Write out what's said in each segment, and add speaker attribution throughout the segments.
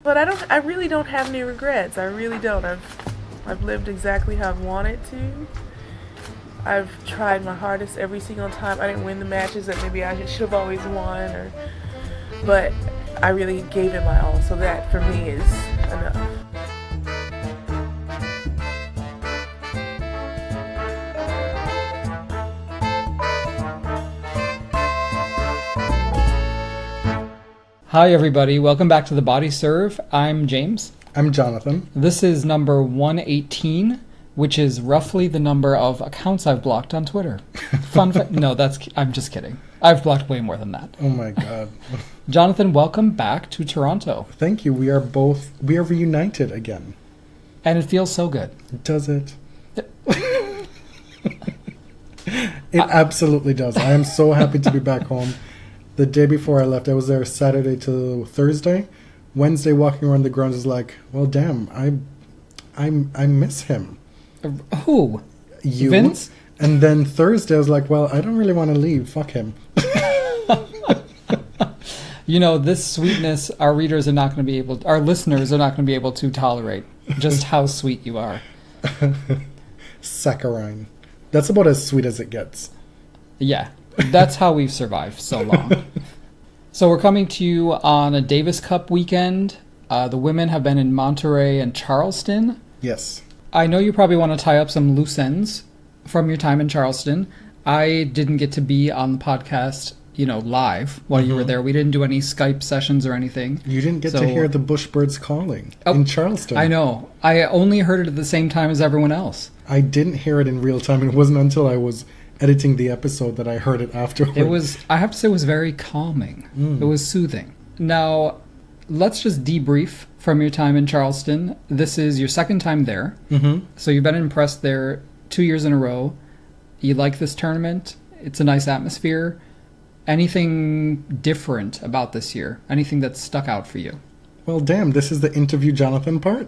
Speaker 1: But I really don't have any regrets. I really don't. I've lived exactly how I've wanted to. I've tried my hardest every single time. I didn't win the matches that maybe I should have always won, but I really gave it my all. So that for me is enough.
Speaker 2: Hi everybody, welcome back to The Body Serve. I'm James.
Speaker 3: I'm Jonathan.
Speaker 2: This is number 118, which is roughly the number of accounts I've blocked on Twitter. Fun fact. No, I'm just kidding. I've blocked way more than that.
Speaker 3: Oh my god.
Speaker 2: Jonathan, welcome back to Toronto.
Speaker 3: Thank you. We are reunited again.
Speaker 2: And it feels so good.
Speaker 3: Does it? It absolutely does. I am so happy to be back home. The day before I left, I was there Saturday to Thursday. Wednesday, walking around the grounds is like, well, damn, I miss him.
Speaker 2: Who?
Speaker 3: You?
Speaker 2: Vince?
Speaker 3: And then Thursday, I was like, well, I don't really want to leave. Fuck him.
Speaker 2: You know, this sweetness, our listeners are not going to be able to tolerate. Just how sweet you are.
Speaker 3: Saccharine. That's about as sweet as it gets.
Speaker 2: Yeah. That's how we've survived so long. So we're coming to you on a Davis Cup weekend. The women have been in Monterey and Charleston.
Speaker 3: Yes.
Speaker 2: I know you probably want to tie up some loose ends from your time in Charleston. I didn't get to be on the podcast, live while you were there. We didn't do any Skype sessions or anything.
Speaker 3: You didn't get to hear the bushbirds calling in Charleston.
Speaker 2: I know. I only heard it at the same time as everyone else.
Speaker 3: I didn't hear it in real time. It wasn't until I was editing the episode that I heard it afterwards.
Speaker 2: I have to say, it was very calming. It was soothing. Now, let's just debrief from your time in Charleston. This is your second time there. Mm-hmm. So you've been impressed there 2 years in a row. You like this tournament. It's a nice atmosphere. Anything different about this year? Anything that stuck out for you?
Speaker 3: Well, damn, this is the interview Jonathan part.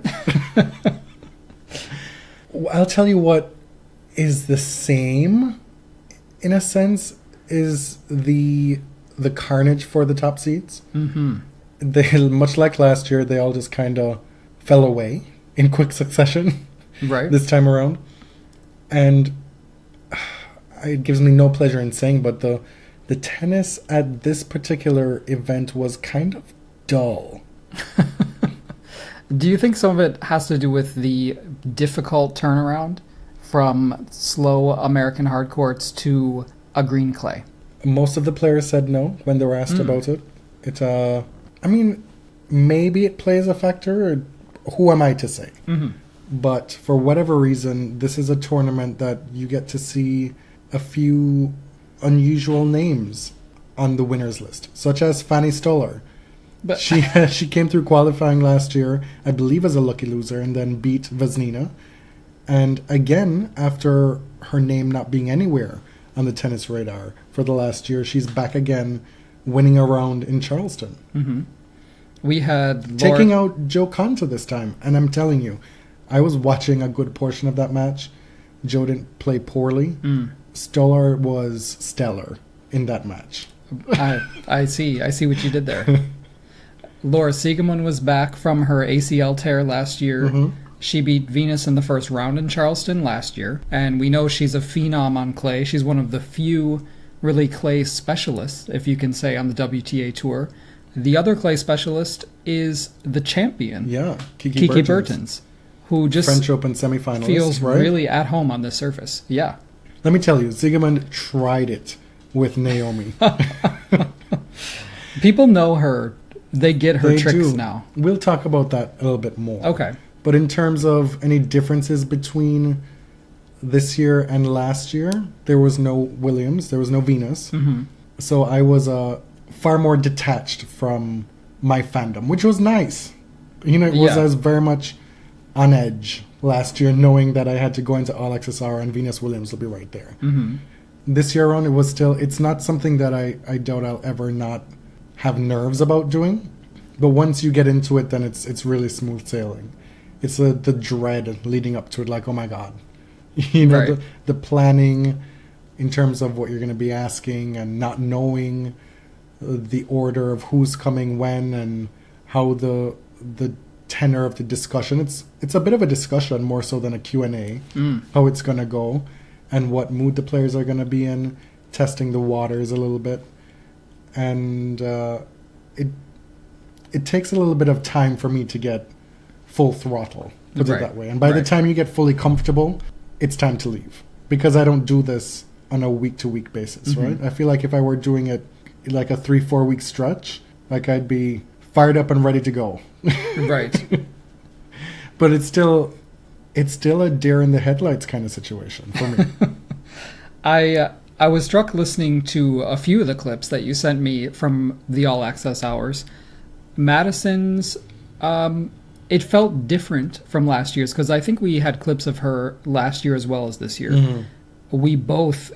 Speaker 3: I'll tell you what is the same, in a sense, is the carnage for the top seeds. Mm-hmm. They, much like last year, they all just kind of fell away in quick succession.
Speaker 2: Right.
Speaker 3: This time around. And it gives me no pleasure in saying, but the tennis at this particular event was kind of dull.
Speaker 2: Do you think some of it has to do with the difficult turnaround from slow American hard courts to a green clay?
Speaker 3: Most of the players said no when they were asked about it. Maybe it plays a factor. Or who am I to say? Mm-hmm. But for whatever reason, this is a tournament that you get to see a few unusual names on the winners list, such as Fanny Stoller. But she came through qualifying last year, I believe, as a lucky loser, and then beat Vesnina. And again, after her name not being anywhere on the tennis radar for the last year, she's back again, winning a round in Charleston. Mm-hmm.
Speaker 2: We had
Speaker 3: taking out Joe Conta this time, and I'm telling you, I was watching a good portion of that match. Joe didn't play poorly. Stoller was stellar in that match.
Speaker 2: I see what you did there. Laura Siegemund was back from her ACL tear last year. Mm-hmm. She beat Venus in the first round in Charleston last year. And we know she's a phenom on clay. She's one of the few really clay specialists, if you can say, on the WTA Tour. The other clay specialist is the champion.
Speaker 3: Yeah,
Speaker 2: Kiki Bertens, who just
Speaker 3: French Open semifinalist,
Speaker 2: feels
Speaker 3: right?
Speaker 2: really at home on this surface. Yeah.
Speaker 3: Let me tell you, Siegemund tried it with Naomi.
Speaker 2: People know her. They get her tricks now.
Speaker 3: We'll talk about that a little bit more.
Speaker 2: Okay.
Speaker 3: But in terms of any differences between this year and last year, there was no Williams, there was no Venus. Mm-hmm. So I was far more detached from my fandom, which was nice. I was very much on edge last year, knowing that I had to go into all XSR and Venus Williams will be right there. Mm-hmm. This year on, it's not something that I doubt I'll ever not have nerves about doing. But once you get into it, then it's really smooth sailing. It's the dread leading up to it, like, oh my God.
Speaker 2: Right.
Speaker 3: The planning in terms of what you're going to be asking and not knowing the order of who's coming when and how the the tenor of the discussion. It's a bit of a discussion more so than a Q&A, how it's going to go and what mood the players are going to be in, testing the waters a little bit. And it takes a little bit of time for me to get full throttle, put it that way. And by the time you get fully comfortable, it's time to leave. Because I don't do this on a week-to-week basis, right? I feel like if I were doing it like a 3-4 week stretch, like I'd be fired up and ready to go.
Speaker 2: Right.
Speaker 3: But it's still a deer in the headlights kind of situation for me.
Speaker 2: I was struck listening to a few of the clips that you sent me from the All Access Hours. Madison's, it felt different from last year's, because I think we had clips of her last year as well as this year. We both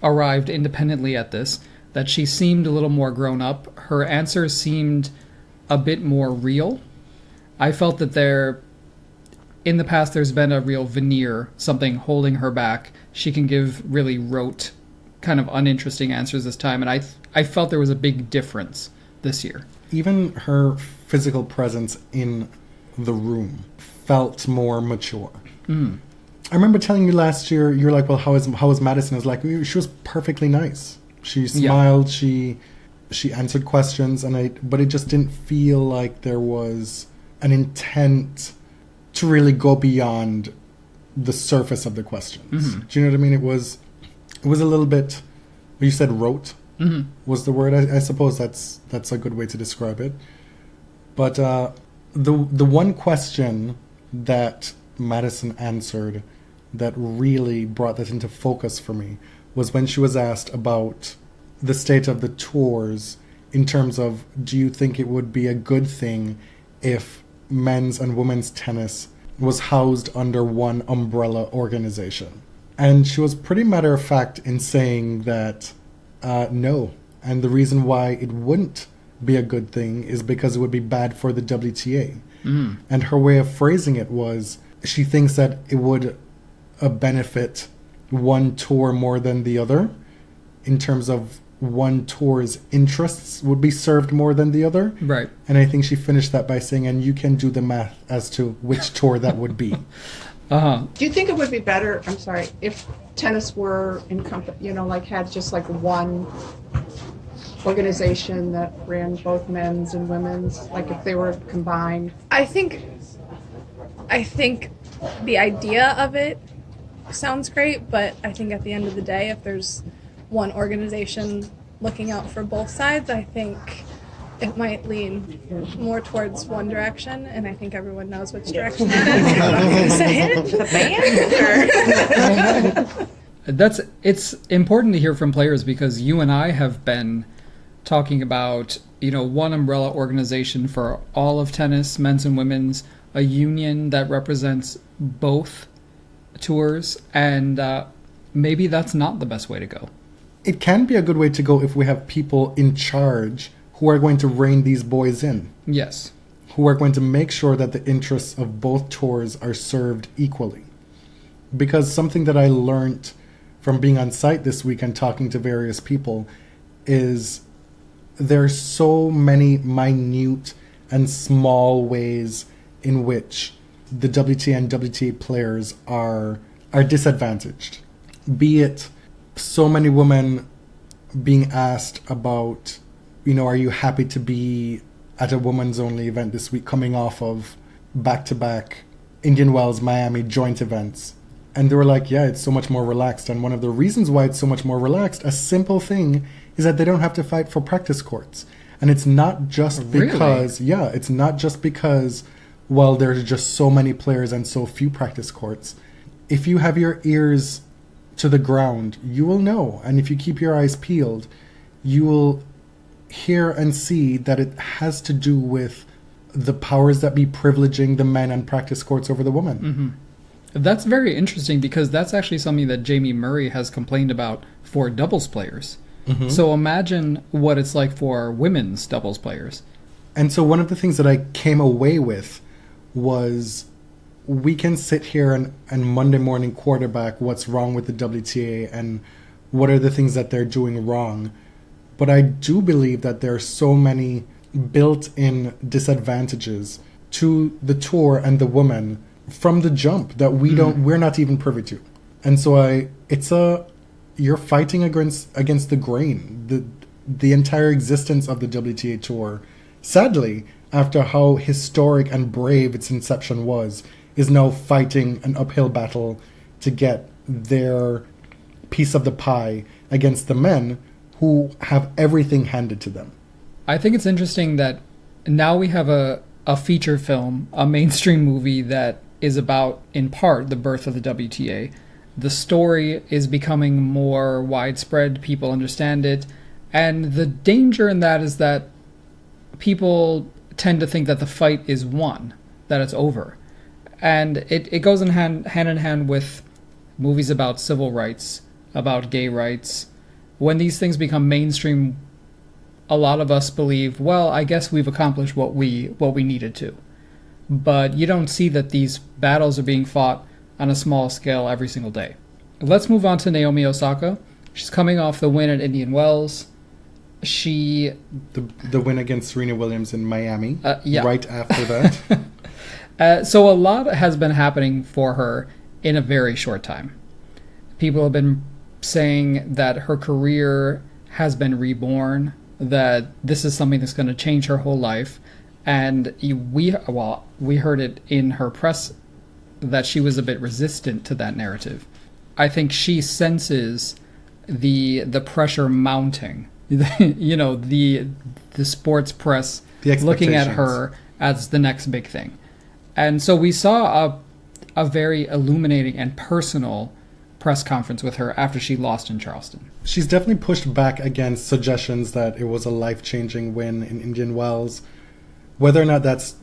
Speaker 2: arrived independently at this, that she seemed a little more grown up. Her answers seemed a bit more real. I felt that in the past there's been a real veneer, something holding her back. She can give really rote, kind of uninteresting answers this time, and I felt there was a big difference this year. Even
Speaker 3: her physical presence in the room felt more mature. I remember telling you last year, you're like, well, how is Madison? I was like, she was perfectly nice. She smiled, she answered questions, but it just didn't feel like there was an intent to really go beyond the surface of the questions. Do you know what I mean? It was a little bit, you said rote was the word. I suppose that's a good way to describe it. But the one question that Madison answered that really brought that into focus for me was when she was asked about the state of the tours in terms of, do you think it would be a good thing if men's and women's tennis was housed under one umbrella organization? And she was pretty matter of fact in saying that no. And the reason why it wouldn't be a good thing is because it would be bad for the WTA. And her way of phrasing it was, she thinks that it would benefit one tour more than the other, in terms of one tour's interests would be served more than the other.
Speaker 2: Right.
Speaker 3: And I think she finished that by saying, and you can do the math as to which tour that would be.
Speaker 4: Do you think it would be better, if tennis were had just like one organization that ran both men's and women's, like if they were combined?
Speaker 5: I think the idea of it sounds great, but I think at the end of the day, if there's one organization looking out for both sides, I think it might lean more towards one direction, and I think everyone knows which direction it is. Say it? The band?
Speaker 2: It's important to hear from players, because you and I have been talking about, one umbrella organization for all of tennis, men's and women's, a union that represents both tours, and maybe that's not the best way to go.
Speaker 3: It can be a good way to go if we have people in charge who are going to rein these boys in.
Speaker 2: Yes.
Speaker 3: Who are going to make sure that the interests of both tours are served equally. Because something that I learned from being on site this week and talking to various people is there's so many minute and small ways in which the WTA and WTA players are disadvantaged. Be it so many women being asked about, are you happy to be at a women's only event this week, coming off of back-to-back Indian Wells, Miami joint events. And they were like, yeah, it's so much more relaxed. And one of the reasons why it's so much more relaxed, a simple thing, is that they don't have to fight for practice courts. And it's not just because, it's not just because, there's just so many players and so few practice courts. If you have your ears to the ground, you will know. And if you keep your eyes peeled, you will hear and see that it has to do with the powers that be privileging the men and practice courts over the women.
Speaker 2: That's very interesting, because that's actually something that Jamie Murray has complained about for doubles players. So imagine what it's like for women's doubles players.
Speaker 3: And so one of the things that I came away with was, we can sit here and Monday morning quarterback what's wrong with the WTA and what are the things that they're doing wrong. But I do believe that there are so many built-in disadvantages to the tour and the woman from the jump that we're not even privy to. And so you're fighting against the grain. The entire existence of the WTA tour, sadly, after how historic and brave its inception was, is now fighting an uphill battle to get their piece of the pie against the men who have everything handed to them.
Speaker 2: I think it's interesting that now we have a feature film, a mainstream movie that is about, in part, the birth of the WTA. The story is becoming more widespread, people understand it, and the danger in that is that people tend to think that the fight is won, that it's over. And it goes hand in hand with movies about civil rights, about gay rights. When these things become mainstream, a lot of us believe, well, I guess we've accomplished what we needed to. But you don't see that these battles are being fought on a small scale every single day. Let's move on to Naomi Osaka. She's coming off the win at Indian Wells. The win against Serena Williams in Miami, right after that. So a lot has been happening for her in a very short time. People have been saying that her career has been reborn, that this is something that's going to change her whole life. And we heard it in her press that she was a bit resistant to that narrative. I think she senses the pressure mounting. The sports press looking at her as the next big thing. And so we saw a very illuminating and personal press conference with her after she lost in Charleston. She's definitely pushed back against suggestions that it was a life-changing win in Indian Wells. Whether or not that's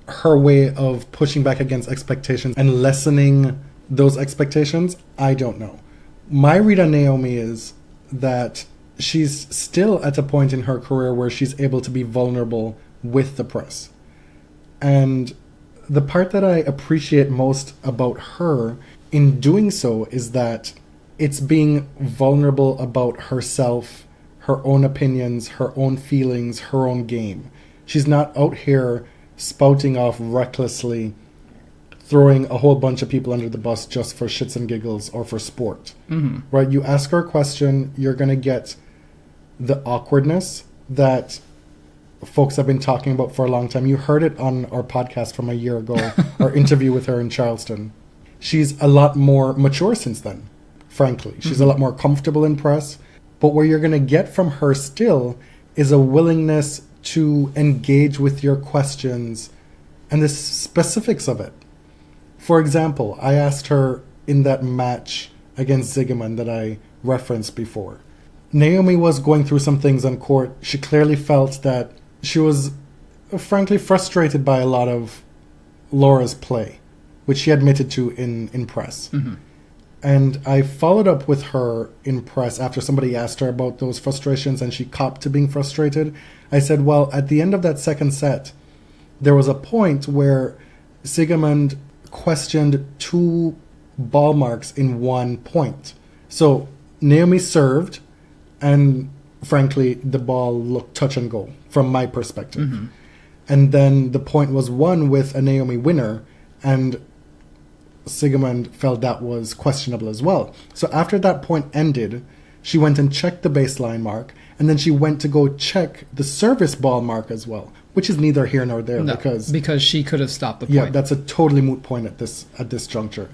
Speaker 2: her way of pushing back against expectations and lessening those expectations, I don't know. My read on Naomi is that she's still at a point in her career where she's able to be vulnerable with the press. And the part that I appreciate most about her in doing so is that it's being vulnerable about herself, her own opinions, her own feelings, her own game. She's not out here spouting off recklessly, throwing a whole bunch of people under the bus just for shits and giggles or for sport. Mm-hmm. Right? You ask her a question, you're going to get the awkwardness that folks have been talking about for a long time. You heard it on our podcast from a year ago, our interview with her in Charleston. She's a lot more mature since then, frankly. She's a lot more comfortable in press. But what you're going to get from her still is a willingness to engage with your questions and the specifics of it. For example, I asked her in that match against Zigeman that I referenced before. Naomi was going through some things on court. She clearly felt that she was, frankly, frustrated by a lot of Laura's play, which she admitted to in press. Mm-hmm. And I followed up with her in press after somebody asked her about those frustrations and she copped to being frustrated. I said, well, at the end of that second set, there was a point where Siegmund questioned 2 ball marks in 1 point. So Naomi served, and frankly, the ball looked touch and go from my perspective. Mm-hmm. And then the point was won with a Naomi winner, and Siegmund felt that was questionable as well. So after that point ended, she went and checked the baseline mark, and then she went to go check the service ball mark as well, which is neither here nor there. Because she could have stopped the point. Yeah, that's a totally moot point at this juncture.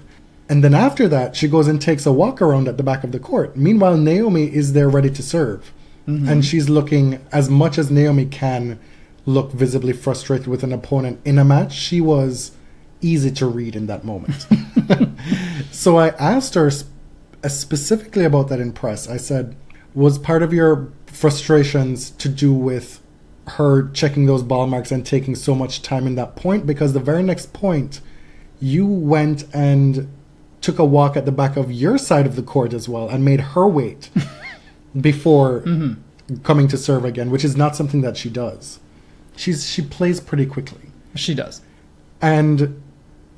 Speaker 2: And then after that, she goes and takes a walk around at the back of the court. Meanwhile, Naomi is there ready to serve. Mm-hmm. And she's looking, as much as Naomi can look visibly frustrated with an opponent in a match, she was easy to read in that moment. So I asked her specifically about that in press. I said, was part of your frustrations to do with her checking those ball marks and taking so much time in that point? Because the very next point, you went and took a walk at the back of your side of the court as well and made her wait before coming to serve again, which is not something that she does. She plays pretty quickly. She does. And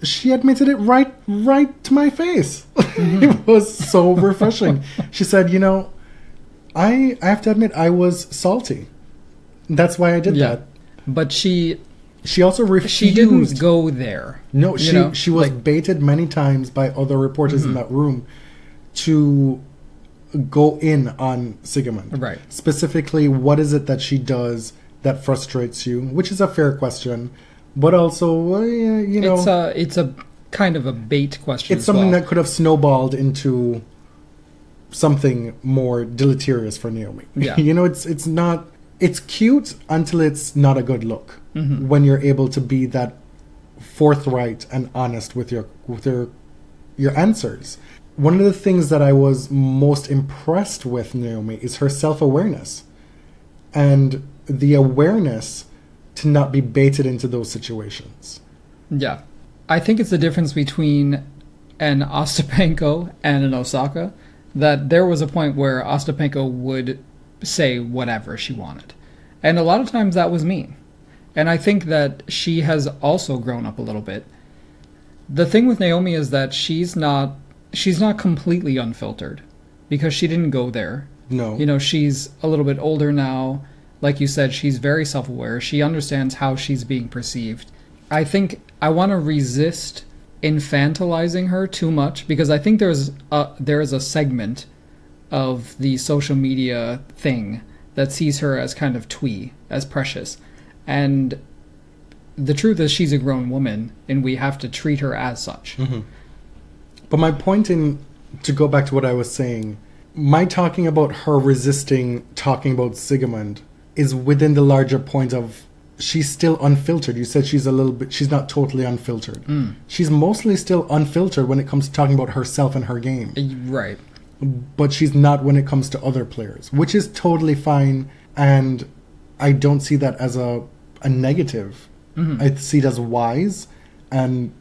Speaker 2: she admitted it right to my face. It was so refreshing. She said, I have to admit, I was salty. That's why I did that. But she
Speaker 3: She also refused.
Speaker 2: She didn't go there.
Speaker 3: No, she was
Speaker 2: like,
Speaker 3: baited many times by other reporters in that room to go in on Sigmund.
Speaker 2: Right.
Speaker 3: Specifically, what is it that she does that frustrates you? Which is a fair question, but also,
Speaker 2: it's a kind of a bait question.
Speaker 3: It's something that could have snowballed into something more deleterious for Naomi.
Speaker 2: Yeah.
Speaker 3: It's not. It's cute until it's not a good look. When you're able to be that forthright and honest with your answers. One of the things that I was most impressed with Naomi is her self-awareness and the awareness to not be baited into those situations.
Speaker 2: Yeah. I think it's the difference between an Ostapenko and an Osaka, that there was a point where Ostapenko would say whatever she wanted. And a lot of times that was mean. And I think that she has also grown up a little bit. The thing with Naomi is that she's not completely unfiltered because she didn't go there.
Speaker 3: No.
Speaker 2: She's a little bit older now. Like you said, she's very self-aware. She understands how she's being perceived. I think I want to resist infantilizing her too much because I think there is a segment of the social media thing that sees her as kind of twee, as precious. And the truth is she's a grown woman and we have to treat her as such.
Speaker 3: But my point to go back to what I was saying, my talking about her resisting talking about Sigmund is within the larger point of she's still unfiltered. You said she's not totally unfiltered. She's mostly still unfiltered when it comes to talking about herself and her game.
Speaker 2: Right.
Speaker 3: But she's not when it comes to other players, which is totally fine. And I don't see that as a negative. I see it as wise and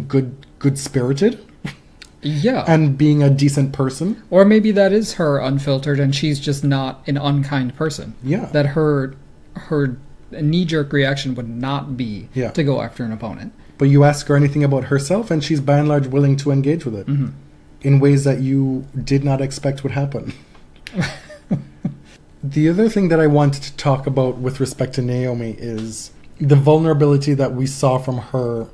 Speaker 3: good spirited.
Speaker 2: Yeah.
Speaker 3: And being a decent person.
Speaker 2: Or maybe that is her unfiltered and she's just not an unkind person.
Speaker 3: Yeah.
Speaker 2: That her knee-jerk reaction would not be to go after an opponent.
Speaker 3: But you ask her anything about herself and she's by and large willing to engage with it in ways that you did not expect would happen. The other thing that I wanted to talk about with respect to Naomi is the vulnerability that we saw from her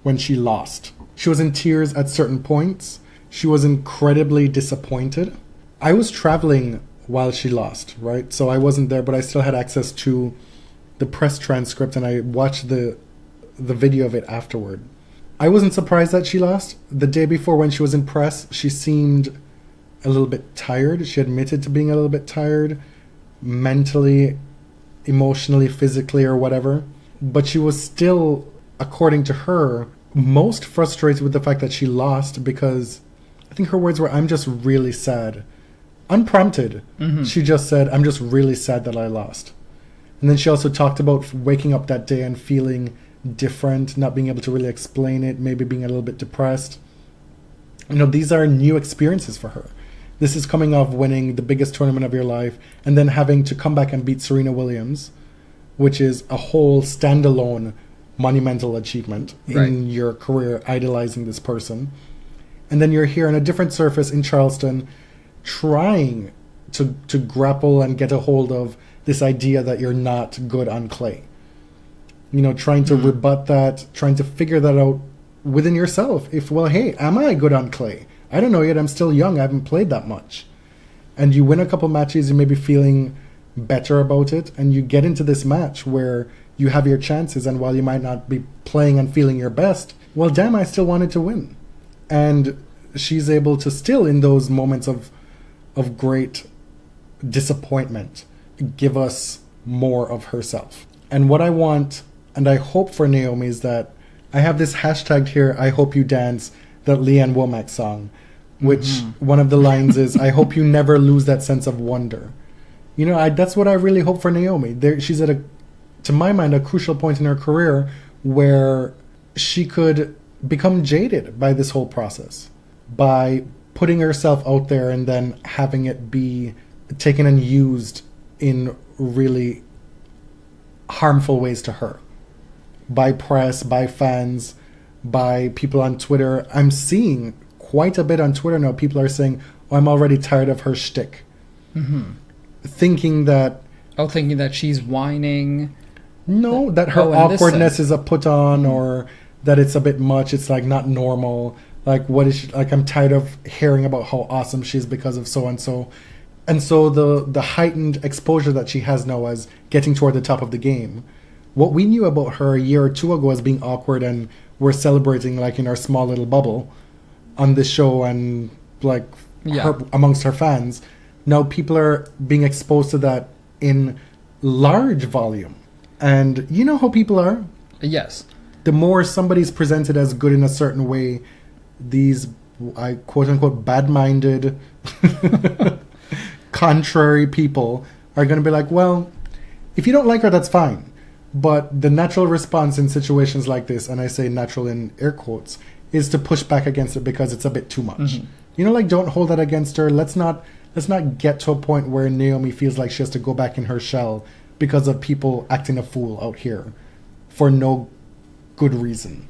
Speaker 3: when she lost. She was in tears at certain points. She was incredibly disappointed. I was traveling while she lost, right? So I wasn't there, but I still had access to the press transcript and I watched the video of it afterward. I wasn't surprised that she lost. The day before when she was in press, she seemed a little bit tired. She admitted to being a little bit tired, mentally, emotionally, physically, or whatever. But she was still, according to her, most frustrated with the fact that she lost because I think her words were, "I'm just really sad." Unprompted. She just said, "I'm just really sad that I lost." And then she also talked about waking up that day and feeling different, not being able to really explain it, maybe being a little bit depressed. These are new experiences for her. This is coming off winning the biggest tournament of your life and then having to come back and beat Serena Williams, which is a whole standalone monumental achievement in your career, idolizing this person. And then you're here on a different surface in Charleston trying to grapple and get a hold of this idea that you're not good on clay. Trying to rebut that, trying to figure that out within yourself. Hey, am I good on clay? I don't know yet. I'm still young. I haven't played that much. And you win a couple matches, you may be feeling better about it, and you get into this match where you have your chances, and while you might not be playing and feeling your best, well, damn, I still wanted to win. And she's able to still, in those moments of great disappointment, give us more of herself. And what I want, and I hope for Naomi, is that I have this hashtag here, I hope you dance, that Leanne Womack song, which one of the lines is, I hope you never lose that sense of wonder. That's what I really hope for Naomi. She's at to my mind, a crucial point in her career where she could become jaded by this whole process, by putting herself out there and then having it be taken and used in really harmful ways to her. By press, by fans, by people on Twitter. I'm seeing quite a bit on Twitter now. People are saying, "Oh, I'm already tired of her shtick." Thinking that
Speaker 2: she's whining.
Speaker 3: No, that her
Speaker 2: in this
Speaker 3: awkwardness
Speaker 2: sense.
Speaker 3: is a put on, or that it's a bit much. It's like not normal. Like, what is she, like? I'm tired of hearing about how awesome she is because of so and so. And so the heightened exposure that she has now as getting toward the top of the game. What we knew about her a year or two ago as being awkward, and we're celebrating like in our small little bubble on this show and like her, amongst her fans. Now people are being exposed to that in large volume. And you know how people are?
Speaker 2: Yes.
Speaker 3: The more somebody's presented as good in a certain way, these, I quote unquote, bad-minded, contrary people are going to be like, well, if you don't like her, that's fine. But the natural response in situations like this, and I say natural in air quotes, is to push back against it because it's a bit too much.
Speaker 2: Mm-hmm.
Speaker 3: You know, like, don't hold that against her. Let's not get to a point where Naomi feels like she has to go back in her shell because of people acting a fool out here for no good reason.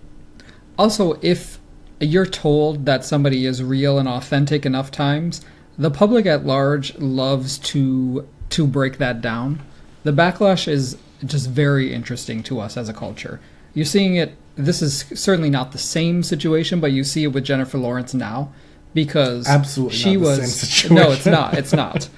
Speaker 2: Also, if you're told that somebody is real and authentic enough times, the public at large loves to break that down. The backlash is just very interesting to us as a culture. You're seeing it, this is certainly not the same situation, but you see it with Jennifer Lawrence now, because
Speaker 3: absolutely
Speaker 2: she
Speaker 3: not
Speaker 2: was
Speaker 3: the same situation.
Speaker 2: No, it's not.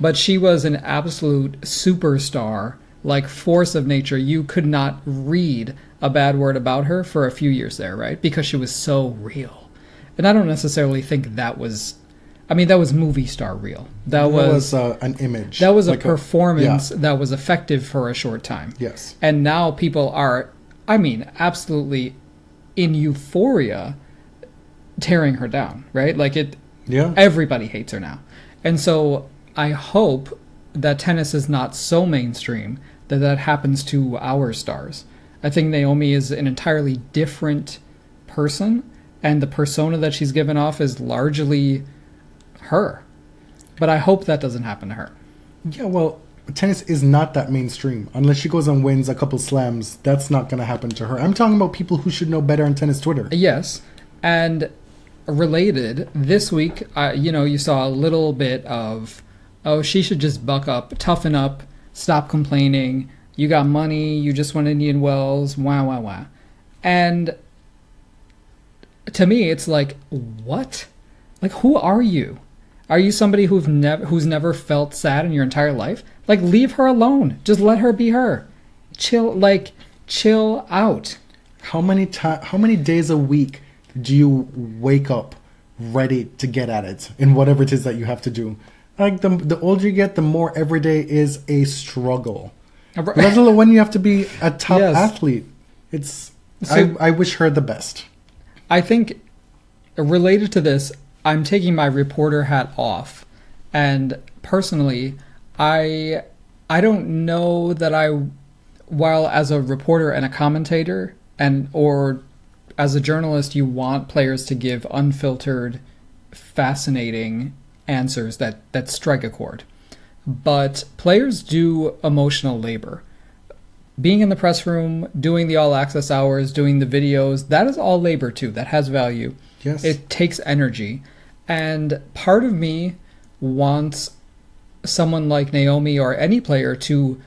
Speaker 2: But she was an absolute superstar, like force of nature. You could not read a bad word about her for a few years there, right? Because she was so real. And I don't necessarily think that was, I mean, that was movie star real. That was
Speaker 3: an image.
Speaker 2: That was
Speaker 3: like
Speaker 2: a performance that was effective for a short time.
Speaker 3: Yes.
Speaker 2: And now people are, I mean, absolutely in euphoria tearing her down, right? Like everybody hates her now. And so I hope that tennis is not so mainstream that happens to our stars. I think Naomi is an entirely different person, and the persona that she's given off is largely her. But I hope that doesn't happen to her.
Speaker 3: Yeah, well, tennis is not that mainstream. Unless she goes and wins a couple slams, that's not going to happen to her. I'm talking about people who should know better on tennis Twitter.
Speaker 2: Yes, and related, this week, you saw a little bit of, oh, she should just buck up, toughen up, stop complaining. You got money, you just won Indian Wells, wah, wah, wah. And to me, it's like, what? Like, who are you? Are you somebody who's never felt sad in your entire life? Like, leave her alone. Just let her be her. Chill out.
Speaker 3: How many days a week do you wake up ready to get at it in whatever it is that you have to do? Like, the older you get, the more every day is a struggle. Let alone when you have to be a top athlete. I wish her the best.
Speaker 2: I think, related to this, I'm taking my reporter hat off. And personally, I don't know that while as a reporter and a commentator, or as a journalist, you want players to give unfiltered, fascinating answers that strike a chord. But players do emotional labor. Being in the press room, doing the all-access hours, doing the videos, that is all labor too. That has value.
Speaker 3: Yes.
Speaker 2: It takes energy. And part of me wants someone like Naomi or any player to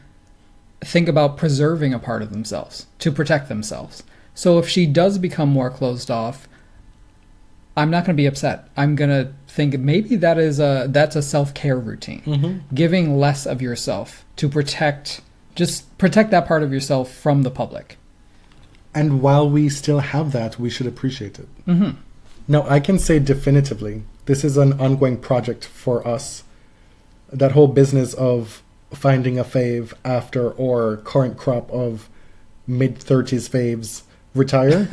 Speaker 2: think about preserving a part of themselves, to protect themselves. So if she does become more closed off, I'm not going to be upset. I'm going to think maybe that's a self-care routine. Mm-hmm. Giving less of yourself to protect that part of yourself from the public.
Speaker 3: And while we still have that, we should appreciate it.
Speaker 2: Mm-hmm.
Speaker 3: Now, I can say definitively, this is an ongoing project for us. That whole business of finding a fave after or current crop of mid-30s faves retire.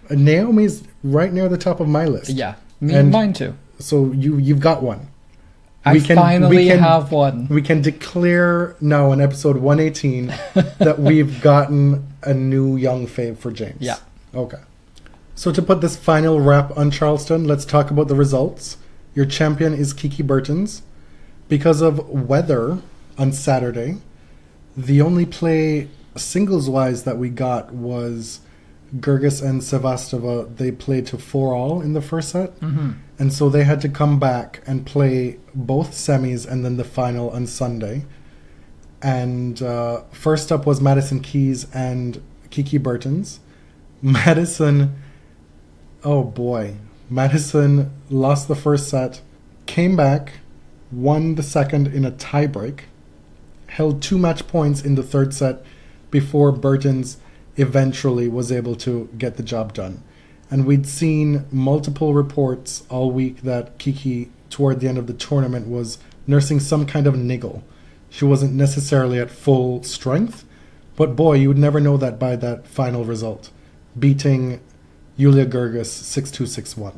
Speaker 3: Naomi's right near the top of my list.
Speaker 2: Yeah, mine too.
Speaker 3: So you've got one.
Speaker 2: I finally have one.
Speaker 3: We can declare now on episode 118 that we've gotten a new young fave for James.
Speaker 2: Yeah.
Speaker 3: Okay. So to put this final wrap on Charleston, let's talk about the results. Your champion is Kiki Bertens. Because of weather on Saturday, the only play singles-wise that we got was Gerges and Sevastova. They played to 4-all in the first set. Mm-hmm. And so they had to come back and play both semis and then the final on Sunday. And first up was Madison Keys and Kiki Bertens. Madison, oh boy. Madison lost the first set, came back, won the second in a tiebreak, held 2 match points in the third set before Bertens eventually was able to get the job done. And we'd seen multiple reports all week that Kiki, toward the end of the tournament, was nursing some kind of niggle. She wasn't necessarily at full strength, but boy, you would never know that by that final result, beating Julia Gerges 6-2, 6-1.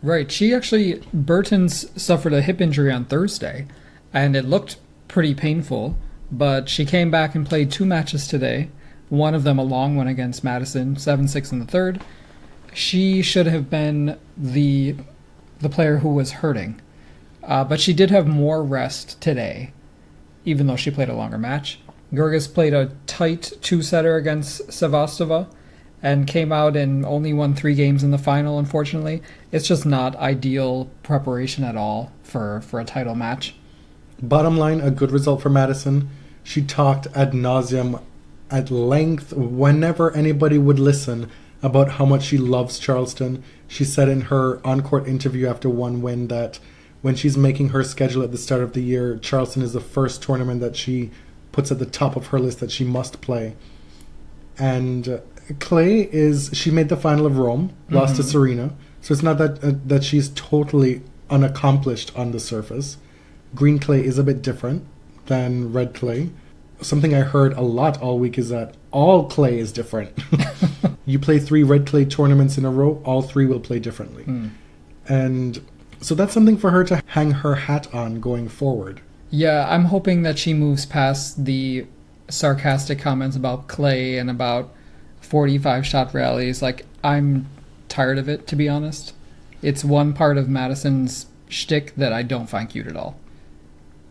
Speaker 2: Right. Bertens suffered a hip injury on Thursday, and it looked pretty painful, but she came back and played 2 matches today, one of them a long one against Madison, 7-6 in the third. She should have been the player who was hurting, but she did have more rest today, even though she played a longer match. Gerges played a tight 2-setter against Sevastova and came out and only won 3 games in the final, unfortunately. It's just not ideal preparation at all for a title match.
Speaker 3: Bottom line, a good result for Madison. She talked ad nauseum, at length, whenever anybody would listen, about how much she loves Charleston. She said in her on-court interview after one win that when she's making her schedule at the start of the year, Charleston is the first tournament that she puts at the top of her list that she must play. And clay she made the final of Rome, lost to Serena. So it's not that she's totally unaccomplished on the surface. Green clay is a bit different than red clay. Something I heard a lot all week is that all clay is different. You play 3 red clay tournaments in a row, all 3 will play differently. And so that's something for her to hang her hat on going forward.
Speaker 2: Yeah, I'm hoping that she moves past the sarcastic comments about clay and about 45-shot rallies. Like, I'm tired of it, to be honest. It's one part of Madison's shtick that I don't find cute at all.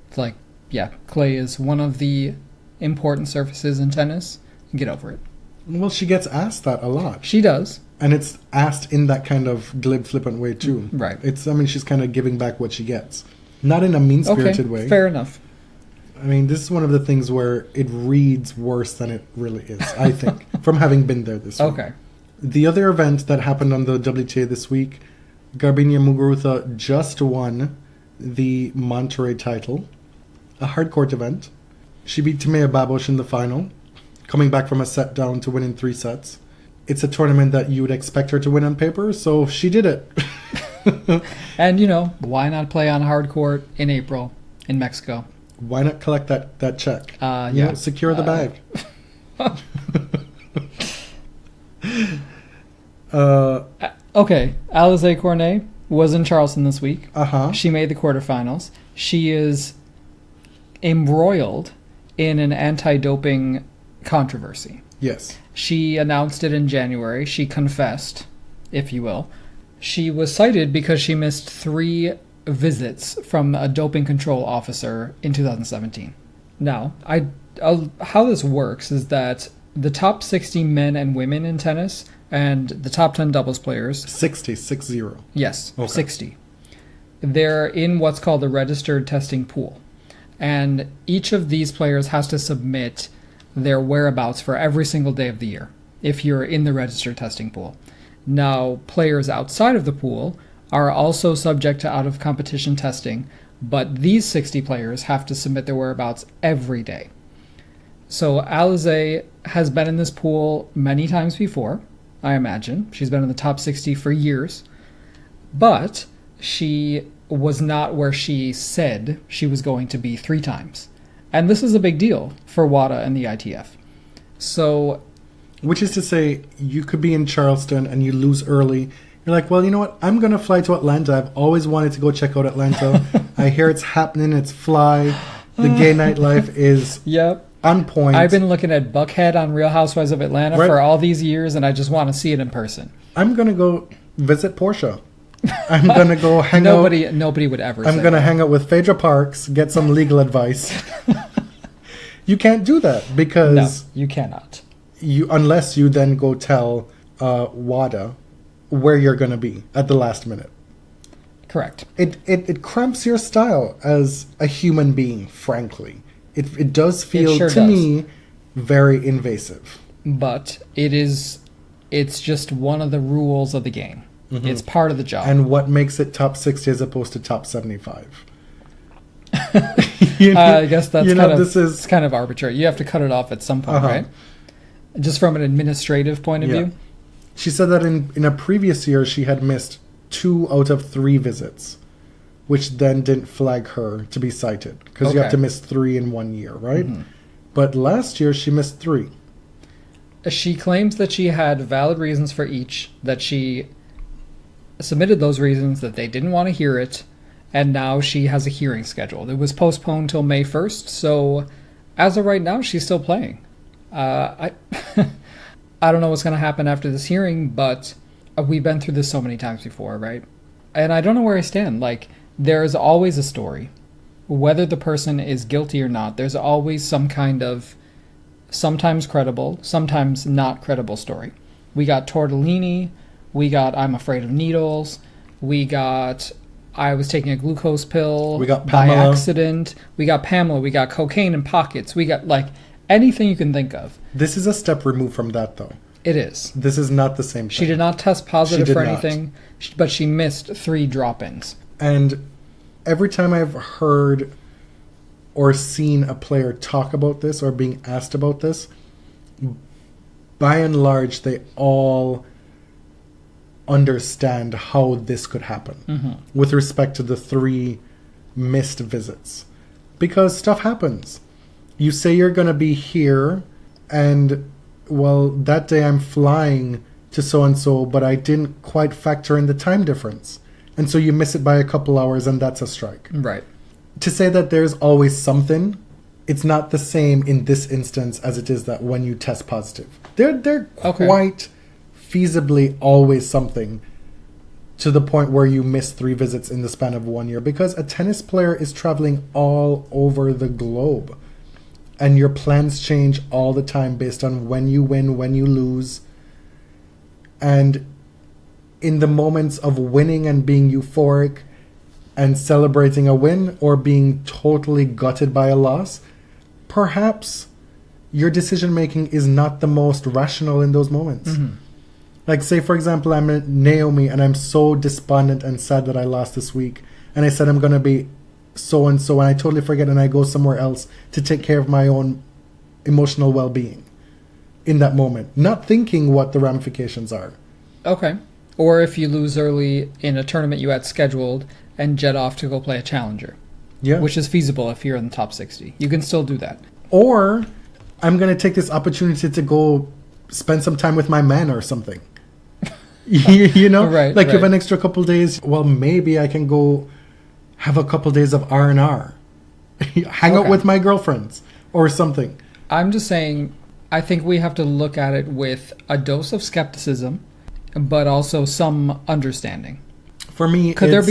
Speaker 2: It's like, yeah, clay is one of the important surfaces in tennis. Get over it.
Speaker 3: Well, she gets asked that a lot.
Speaker 2: She does.
Speaker 3: And it's asked in that kind of glib, flippant way, too.
Speaker 2: Right.
Speaker 3: She's kind of giving back what she gets. Not in a mean-spirited way.
Speaker 2: Fair enough.
Speaker 3: I mean, this is one of the things where it reads worse than it really is, I think, from having been there this week.
Speaker 2: Okay.
Speaker 3: The other event that happened on the WTA this week, Garbiñe Muguruza just won the Monterrey title, a hard-court event. She beat Timea Babos in the final, coming back from a set down to win in 3 sets. It's a tournament that you would expect her to win on paper, so she did it.
Speaker 2: And, why not play on hard court in April in Mexico?
Speaker 3: Why not collect that check?
Speaker 2: Yeah.
Speaker 3: Secure the bag.
Speaker 2: Okay, Alizé Cornet was in Charleston this week.
Speaker 3: Uh-huh.
Speaker 2: She made the quarterfinals. She is embroiled in an anti-doping controversy.
Speaker 3: Yes.
Speaker 2: She announced it in January. She confessed, if you will. She was cited because she missed 3 visits from a doping control officer in 2017. Now, how this works is that the top 60 men and women in tennis and the top 10 doubles players...
Speaker 3: 60.
Speaker 2: Yes,
Speaker 3: okay.
Speaker 2: 60. They're in what's called the registered testing pool. And each of these players has to submit their whereabouts for every single day of the year, if you're in the registered testing pool. Now, players outside of the pool are also subject to out-of-competition testing, but these 60 players have to submit their whereabouts every day. So Alizé has been in this pool many times before, I imagine. She's been in the top 60 for years, but she was not where she said she was going to be 3 times. And this is a big deal for WADA and the ITF. So...
Speaker 3: Which is to say, you could be in Charleston and you lose early. You're like, well, you know what? I'm going to fly to Atlanta. I've always wanted to go check out Atlanta. I hear it's happening. It's fly. The gay nightlife is on point.
Speaker 2: I've been looking at Buckhead on Real Housewives of Atlanta for all these years, and I just want to see it in person.
Speaker 3: I'm going to go visit Portia. I'm going to go hang out.
Speaker 2: Nobody would ever
Speaker 3: I'm going to hang out with Phaedra Parks, get some legal advice. You can't do that because...
Speaker 2: No, you cannot.
Speaker 3: Unless you then go tell WADA where you're going to be at the last minute.
Speaker 2: Correct.
Speaker 3: It cramps your style as a human being, frankly. It does feel,
Speaker 2: sure
Speaker 3: to
Speaker 2: does.
Speaker 3: me, very invasive.
Speaker 2: But it's just one of the rules of the game. It's part of the job.
Speaker 3: And what makes it top 60 as opposed to top 75?
Speaker 2: I guess that's
Speaker 3: it's
Speaker 2: kind of arbitrary. You have to cut it off at some point, right? Just from an administrative point of view.
Speaker 3: She said that in a previous year she had missed 2 out of 3 visits, which then didn't flag her to be cited because you have to miss 3 in 1 year, right? But last year she missed 3.
Speaker 2: She claims that she had valid reasons for each, that she submitted those reasons, that they didn't want to hear it, and now she has a hearing scheduled. It was postponed till May 1st, so as of right now, she's still playing. I don't know what's going to happen after this hearing, but we've been through this so many times before, right? And I don't know where I stand. Like, there's always a story. Whether the person is guilty or not, there's always some kind of sometimes credible, sometimes not credible story. We got tortellini, we got I'm afraid of needles, we got I was taking a glucose pill
Speaker 3: We got
Speaker 2: by
Speaker 3: Pamela.
Speaker 2: accident, we got Pamela, we got cocaine in pockets, we got like anything you can think of.
Speaker 3: This is a step removed from that, though.
Speaker 2: It is.
Speaker 3: This is not the same thing.
Speaker 2: She did not test positive
Speaker 3: She did
Speaker 2: for
Speaker 3: not.
Speaker 2: anything, but she missed 3 drop-ins.
Speaker 3: And every time I've heard or seen a player talk about this or being asked about this, by and large, they all understand how this could happen with respect to the 3 missed visits. Because stuff happens. You say you're going to be here, and, well, that day I'm flying to so-and-so, but I didn't quite factor in the time difference. And so you miss it by a couple hours, and that's a strike.
Speaker 2: Right.
Speaker 3: To say that there's always something, it's not the same in this instance as it is that when you test positive. They're quite feasibly always something, to the point where you miss 3 visits in the span of 1 year, because a tennis player is traveling all over the globe. And your plans change all the time based on when you win, when you lose. And in the moments of winning and being euphoric and celebrating a win, or being totally gutted by a loss, perhaps your decision making is not the most rational in those moments. Like, say, for example, I'm Naomi and I'm so despondent and sad that I lost this week. And I said I'm going to be so-and-so, and I totally forget, and I go somewhere else to take care of my own emotional well-being in that moment, not thinking what the ramifications are.
Speaker 2: Okay. Or if you lose early in a tournament you had scheduled and jet off to go play a challenger.
Speaker 3: Yeah.
Speaker 2: Which is feasible if you're in the top 60. You can still do that.
Speaker 3: Or I'm going to take this opportunity to go spend some time with my man or something. You know?
Speaker 2: Right,
Speaker 3: like, if
Speaker 2: right.
Speaker 3: an extra couple days, well, maybe I can go have a couple days of R&R. Hang out
Speaker 2: Okay.
Speaker 3: with my girlfriends or something.
Speaker 2: I'm just saying, I think we have to look at it with a dose of skepticism, but also some understanding.
Speaker 3: For me,
Speaker 2: There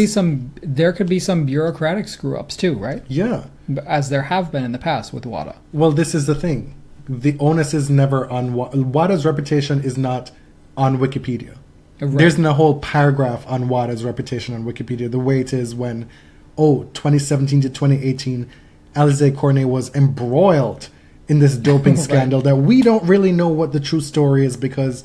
Speaker 2: could be some bureaucratic screw-ups too, right?
Speaker 3: Yeah.
Speaker 2: As there have been in the past with WADA.
Speaker 3: Well, this is the thing. The onus is never on WADA's reputation is not on Wikipedia.
Speaker 2: Right.
Speaker 3: There's no whole paragraph on WADA's reputation on Wikipedia, the way it is when, 2017 to 2018, Alize Cornet was embroiled in this doping scandal that we don't really know what the true story is, because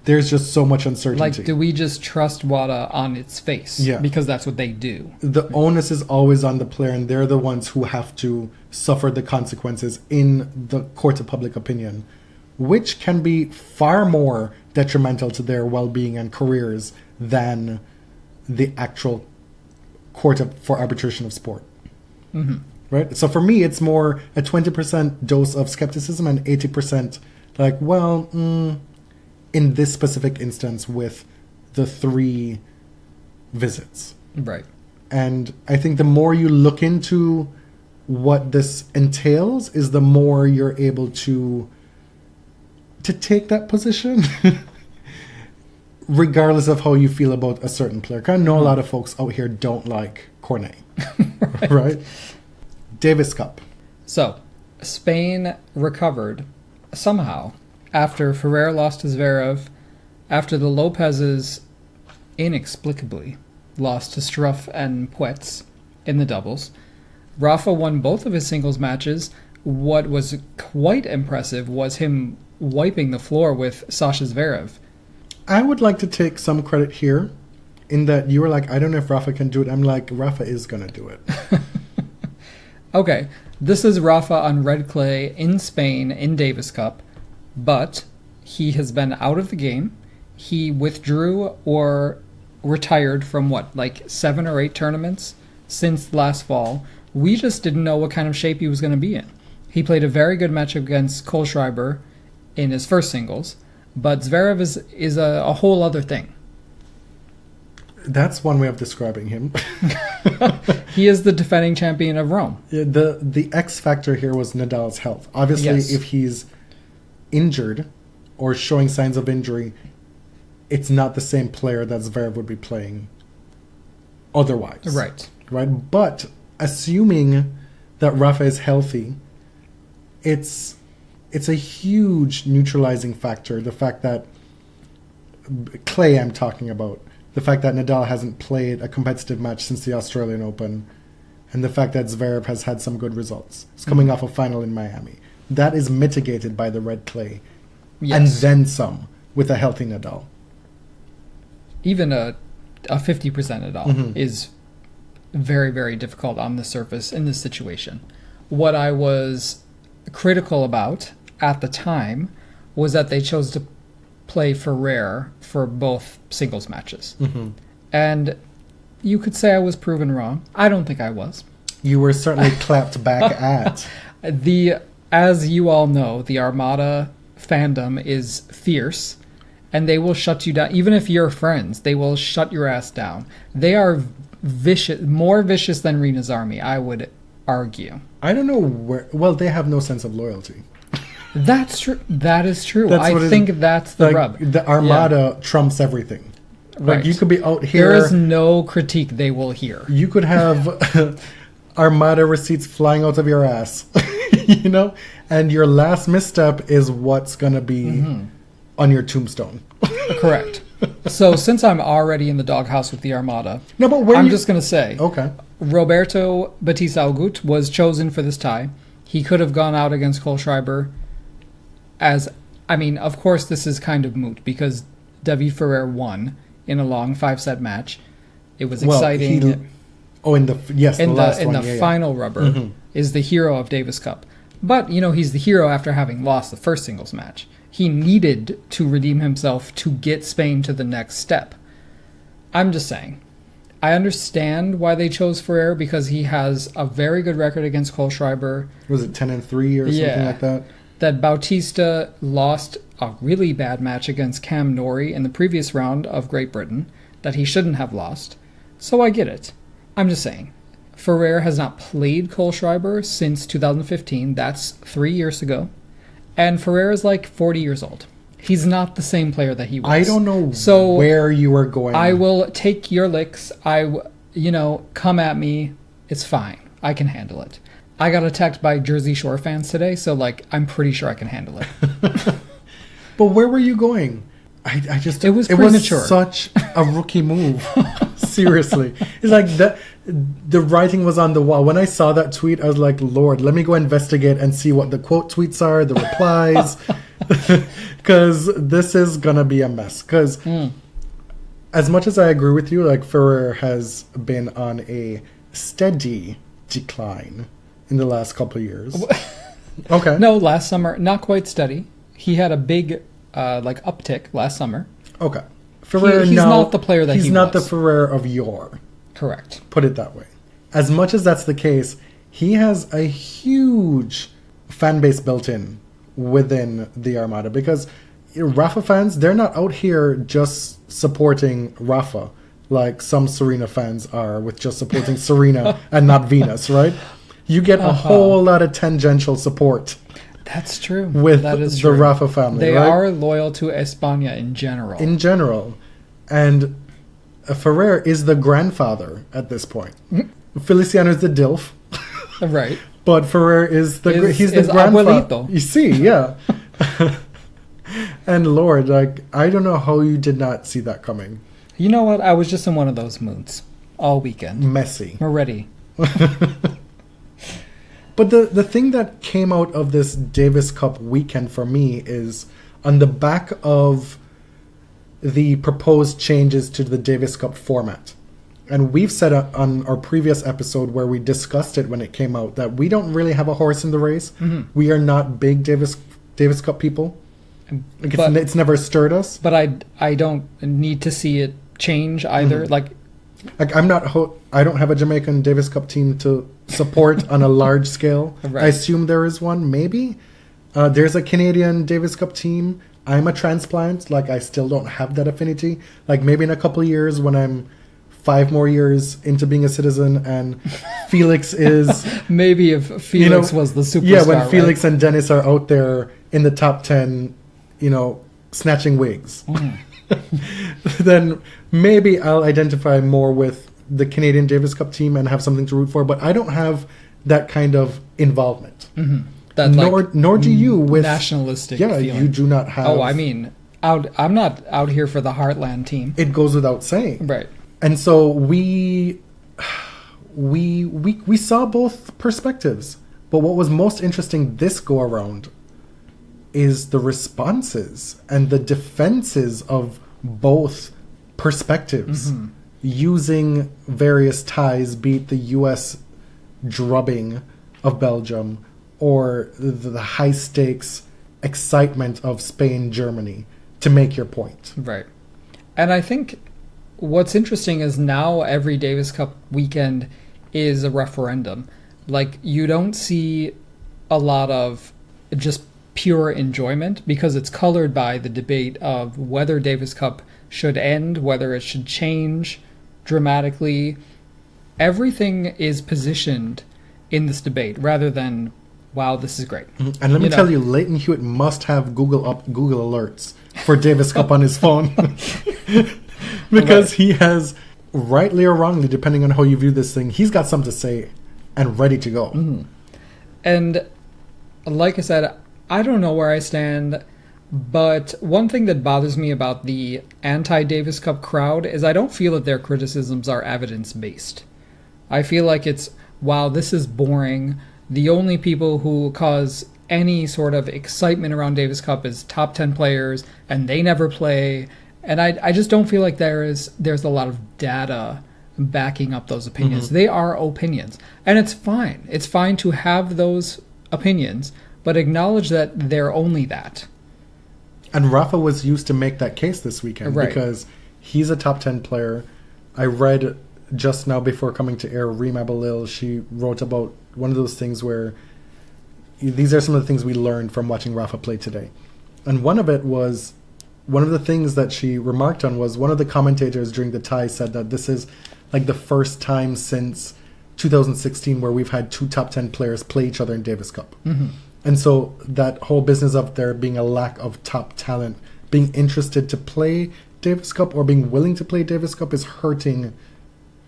Speaker 3: there's just so much uncertainty.
Speaker 2: Like, do we just trust WADA on its face?
Speaker 3: Yeah.
Speaker 2: Because that's what they do.
Speaker 3: The onus is always on the player, and they're the ones who have to suffer the consequences in the court of public opinion, which can be far more detrimental to their well-being and careers than the actual court for arbitration of sport. Right? So for me, it's more a 20% dose of skepticism and 80% like, well, in this specific instance with the 3 visits.
Speaker 2: Right.
Speaker 3: And I think the more you look into what this entails is the more you're able to take that position, regardless of how you feel about a certain player. 'Cause I know a lot of folks out here don't like Cornet, right? Davis Cup.
Speaker 2: So, Spain recovered somehow after Ferrer lost to Zverev, after the Lopez's inexplicably lost to Struff and Puetz in the doubles. Rafa won both of his singles matches. What was quite impressive was him wiping the floor with Sasha Zverev.
Speaker 3: I would like to take some credit here in that you were like, I don't know if Rafa can do it. I'm like, Rafa is going to do it.
Speaker 2: Okay, this is Rafa on red clay in Spain in Davis Cup, but he has been out of the game. He withdrew or retired from 7 or 8 tournaments since last fall. We just didn't know what kind of shape he was going to be in. He played a very good match against Kohlschreiber in his first singles, but Zverev is a whole other thing.
Speaker 3: That's one way of describing him.
Speaker 2: He is the defending champion of Rome.
Speaker 3: The X factor here was Nadal's health. Obviously,
Speaker 2: Yes.
Speaker 3: if he's injured or showing signs of injury, it's not the same player that Zverev would be playing otherwise.
Speaker 2: Right.
Speaker 3: Right? But assuming that Rafa is healthy, it's a huge neutralizing factor. The fact that Clay, I'm talking about, the fact that Nadal hasn't played a competitive match since the Australian Open, and the fact that Zverev has had some good results. He's coming off a final in Miami. That is mitigated by the red clay.
Speaker 2: Yes.
Speaker 3: And then some with a healthy Nadal.
Speaker 2: Even a 50% Nadal is very, very difficult on the surface in this situation. What I was critical about at the time was that they chose to play Ferrer for both singles matches. And you could say I was proven wrong. I don't think I was.
Speaker 3: You were certainly clapped back at.
Speaker 2: As you all know, the Armada fandom is fierce, and they will shut you down. Even if you're friends, they will shut your ass down. They are vicious, more vicious than Rena's army, I would argue.
Speaker 3: I don't know where... Well, they have no sense of loyalty.
Speaker 2: That's true. That is true.
Speaker 3: That's what
Speaker 2: I
Speaker 3: it
Speaker 2: think
Speaker 3: is.
Speaker 2: that's the
Speaker 3: Like,
Speaker 2: rub.
Speaker 3: the Armada trumps everything.
Speaker 2: Right.
Speaker 3: Like, you could be out here...
Speaker 2: There is no critique they will hear.
Speaker 3: You could have Armada receipts flying out of your ass, you know? And your last misstep is what's going to be on your tombstone.
Speaker 2: Correct. So since I'm already in the doghouse with the Armada,
Speaker 3: No, but where
Speaker 2: I'm
Speaker 3: you...
Speaker 2: just going to say,
Speaker 3: Okay.
Speaker 2: Roberto Batista Agut was chosen for this tie. He could have gone out against Kohlschreiber of course this is kind of moot because David Ferrer won in a long 5-set match. It was exciting.
Speaker 3: In the
Speaker 2: final rubber is the hero of Davis Cup. But, he's the hero after having lost the first singles match. He needed to redeem himself to get Spain to the next step. I'm just saying. I understand why they chose Ferrer because he has a very good record against Kohlschreiber.
Speaker 3: Was it 10-3 or something like that?
Speaker 2: That Bautista lost a really bad match against Cam Norrie in the previous round of Great Britain that he shouldn't have lost. So I get it. I'm just saying. Ferrer has not played Kohlschreiber since 2015. That's 3 years ago. And Ferrer is 40 years old. He's not the same player that he was.
Speaker 3: I don't know where you were going.
Speaker 2: I will take your licks. Come at me. It's fine. I can handle it. I got attacked by Jersey Shore fans today, so I'm pretty sure I can handle it.
Speaker 3: But where were you going? I just...
Speaker 2: It was premature.
Speaker 3: It was such a rookie move. Seriously. It's like the writing was on the wall. When I saw that tweet, I was like, Lord, let me go investigate and see what the quote tweets are, the replies. Because this is going to be a mess. Because as much as I agree with you, Ferrer has been on a steady decline in the last couple of years. Okay.
Speaker 2: No, last summer, not quite steady. He had a big uptick last summer.
Speaker 3: Okay. Ferrer,
Speaker 2: he's not the player that he was.
Speaker 3: He's not the Ferrer of yore.
Speaker 2: Correct.
Speaker 3: Put it that way. As much as that's the case, he has a huge fan base built in within the Armada because Rafa fans, they're not out here just supporting Rafa like some Serena fans are with just supporting Serena and not Venus, right? You get a whole lot of tangential support.
Speaker 2: That's true.
Speaker 3: With
Speaker 2: that is
Speaker 3: the
Speaker 2: true.
Speaker 3: Rafa family,
Speaker 2: They
Speaker 3: right?
Speaker 2: are loyal to España in general.
Speaker 3: In general. And Ferrer is the grandfather at this point. Feliciano is the DILF.
Speaker 2: Right.
Speaker 3: But Ferrer is he's the grandfather.
Speaker 2: Abuelito.
Speaker 3: You see, yeah. And Lord, I don't know how you did not see that coming.
Speaker 2: You know what? I was just in one of those moods all weekend.
Speaker 3: Messy.
Speaker 2: We're ready.
Speaker 3: But the thing that came out of this Davis Cup weekend for me is on the back of the proposed changes to the Davis Cup format. And we've said on our previous episode where we discussed it when it came out that we don't really have a horse in the race. Mm-hmm. We are not big Davis Cup people. It's never stirred us.
Speaker 2: But I don't need to see it change either. Mm-hmm. Like
Speaker 3: I don't have a Jamaican Davis Cup team to support on a large scale. Right. I assume there is one, maybe. There's a Canadian Davis Cup team. I'm a transplant. Like, I still don't have that affinity. Like, maybe in a couple of years when I'm 5 more years into being a citizen and Felix is...
Speaker 2: Maybe if Felix was the superstar.
Speaker 3: Yeah, when Felix and Dennis are out there in the top 10, snatching wigs. Mm. Then maybe I'll identify more with the Canadian Davis Cup team and have something to root for. But I don't have that kind of involvement.
Speaker 2: Mm-hmm.
Speaker 3: Nor do you with
Speaker 2: nationalistic.
Speaker 3: Yeah,
Speaker 2: feeling.
Speaker 3: You do not have.
Speaker 2: Oh, I mean, I'm not out here for the Heartland team.
Speaker 3: It goes without saying,
Speaker 2: right?
Speaker 3: And so we saw both perspectives. But what was most interesting this go around is the responses and the defenses of both perspectives, mm-hmm. using various ties, be it the U.S. drubbing of Belgium or the high-stakes excitement of Spain, Germany, to make your point.
Speaker 2: Right. And I think what's interesting is now every Davis Cup weekend is a referendum. Like, you don't see a lot of just pure enjoyment because it's colored by the debate of whether Davis Cup should end, whether it should change dramatically. Everything is positioned in this debate rather than, wow, this is great.
Speaker 3: Mm-hmm. And let me tell you, Leighton Hewitt must have Google alerts for Davis Cup on his phone. Because he has, rightly or wrongly, depending on how you view this thing, he's got something to say and ready to go.
Speaker 2: Mm-hmm. And like I said, I don't know where I stand, but one thing that bothers me about the anti-Davis Cup crowd is I don't feel that their criticisms are evidence-based. I feel like it's, wow, this is boring. The only people who cause any sort of excitement around Davis Cup is top 10 players, and they never play. And I just don't feel like there's a lot of data backing up those opinions. Mm-hmm. They are opinions. And it's fine. It's fine to have those opinions, but acknowledge that they're only that.
Speaker 3: And Rafa was used to make that case this weekend, right? Because he's a top 10 player. I read just now before coming to air, Reem Abalil, she wrote about one of those things where these are some of the things we learned from watching Rafa play today. And one of the things that she remarked on was one of the commentators during the tie said that this is like the first time since 2016 where we've had 2 top 10 players play each other in Davis Cup. Mm-hmm. And so that whole business of there being a lack of top talent, being interested to play Davis Cup or being willing to play Davis Cup is hurting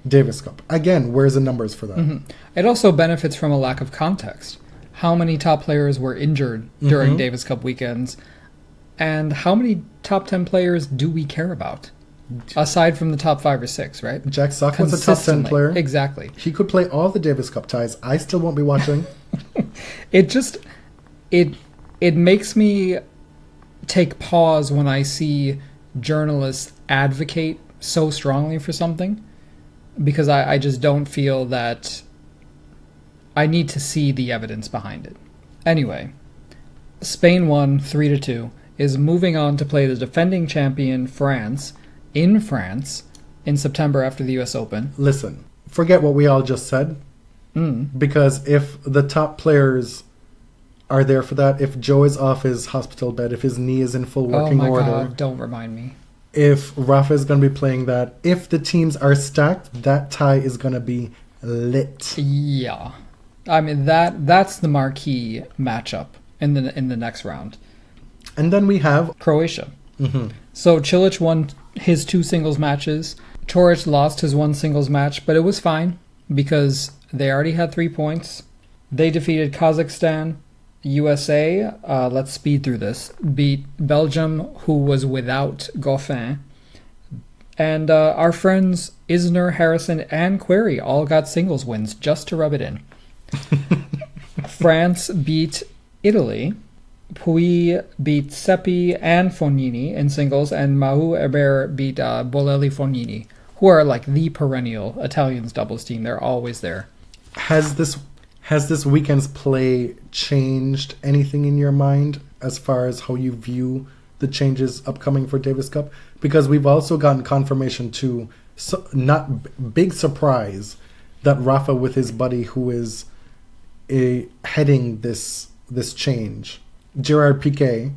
Speaker 3: Davis Cup. Again, where's the numbers for that?
Speaker 2: Mm-hmm. It also benefits from a lack of context. How many top players were injured during mm-hmm. Davis Cup weekends? And how many top 10 players do we care about? Aside from the top 5 or 6, right?
Speaker 3: Jack Sock was a top 10 player.
Speaker 2: Exactly.
Speaker 3: He could play all the Davis Cup ties. I still won't be watching.
Speaker 2: It makes me take pause when I see journalists advocate so strongly for something, because I just don't feel that I need to see the evidence behind it. Anyway, Spain won 3-2, is moving on to play the defending champion France in September after the US Open.
Speaker 3: Listen, forget what we all just said, because if the top players are there for that, if Joe is off his hospital bed, if his knee is in full working order. Oh my God,
Speaker 2: don't remind me.
Speaker 3: If Rafa is going to be playing that, if the teams are stacked, that tie is going to be lit.
Speaker 2: Yeah. I mean, that's the marquee matchup in the next round.
Speaker 3: And then we have
Speaker 2: Croatia.
Speaker 3: Mm-hmm.
Speaker 2: So Cilic won his 2 singles matches. Coric lost his 1 singles match, but it was fine because they already had 3 points. They defeated Kazakhstan. USA, let's speed through this, beat Belgium, who was without Goffin. And our friends Isner, Harrison, and Query all got singles wins just to rub it in. France beat Italy. Pui beat Seppi and Fognini in singles, and Mahu Herbert beat Bolelli Fognini, who are like the perennial Italians doubles team. They're always there.
Speaker 3: Has this weekend's play changed anything in your mind as far as how you view the changes upcoming for Davis Cup? Because we've also gotten confirmation too, not big surprise, that Rafa with his buddy who is heading this change, Gerard Piquet,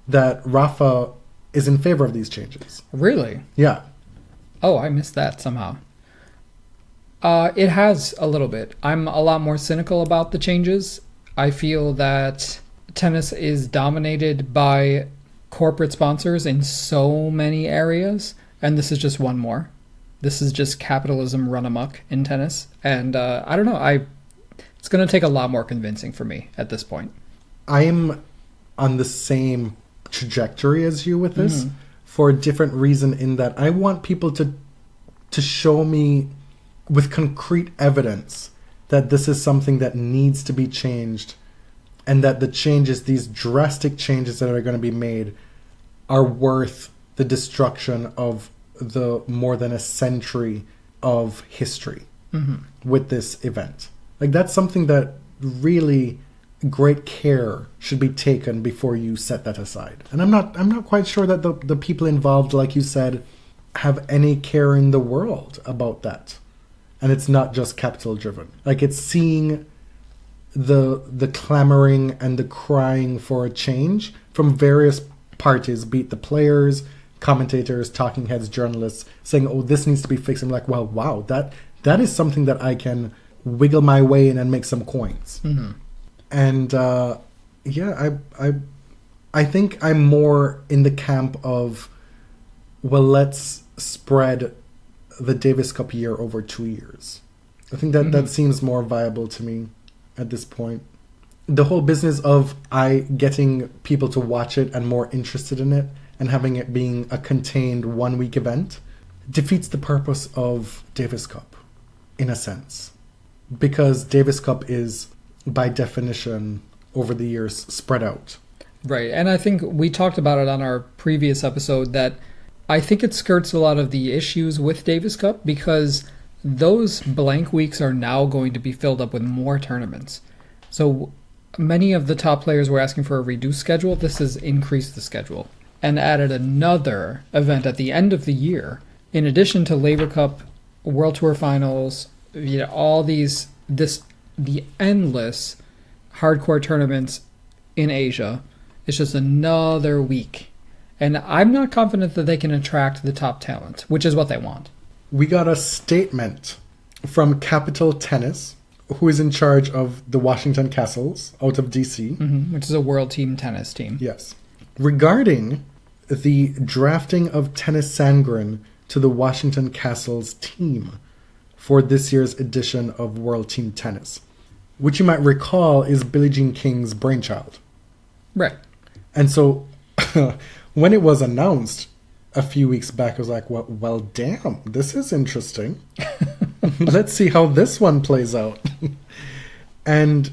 Speaker 3: that Rafa is in favor of these changes.
Speaker 2: Really?
Speaker 3: Yeah.
Speaker 2: Oh, I missed that somehow. It has a little bit. I'm a lot more cynical about the changes. I feel that tennis is dominated by corporate sponsors in so many areas, and this is just one more. This is just capitalism run amok in tennis, and I don't know. It's going to take a lot more convincing for me at this point.
Speaker 3: I'm on the same trajectory as you with this, for a different reason, in that I want people to show me with concrete evidence that this is something that needs to be changed, and that the changes, these drastic changes that are going to be made, are worth the destruction of the more than a century of history with this event. Like, that's something that really great care should be taken before you set that aside. And I'm not quite sure that the people involved, like you said, have any care in the world about that. And it's not just capital driven. Like, it's seeing the clamoring and the crying for a change from various parties, be it the players, commentators, talking heads, journalists, saying, oh, this needs to be fixed. I'm like, well, wow, that is something that I can wiggle my way in and make some coins. And I think I'm more in the camp of, well, let's spread the Davis Cup year over 2 years. I think that seems more viable to me at this point. The whole business of getting people to watch it and more interested in it, and having it being a contained 1 week event, defeats the purpose of Davis Cup, in a sense. Because Davis Cup is, by definition, over the years, spread out.
Speaker 2: Right, and I think we talked about it on our previous episode, that I think it skirts a lot of the issues with Davis Cup, because those blank weeks are now going to be filled up with more tournaments. So many of the top players were asking for a reduced schedule. This has increased the schedule and added another event at the end of the year, in addition to Labour Cup, World Tour Finals, all the endless hardcore tournaments in Asia. It's just another week. And I'm not confident that they can attract the top talent, which is what they want.
Speaker 3: We got a statement from Capital Tennis, who is in charge of the Washington Castles out of D.C.
Speaker 2: Which is a world team tennis team.
Speaker 3: Yes. Regarding the drafting of Tennys Sandgren to the Washington Castles team for this year's edition of World Team Tennis, which you might recall is Billie Jean King's brainchild.
Speaker 2: Right.
Speaker 3: And so when it was announced a few weeks back, I was like, well damn, this is interesting. Let's see how this one plays out. And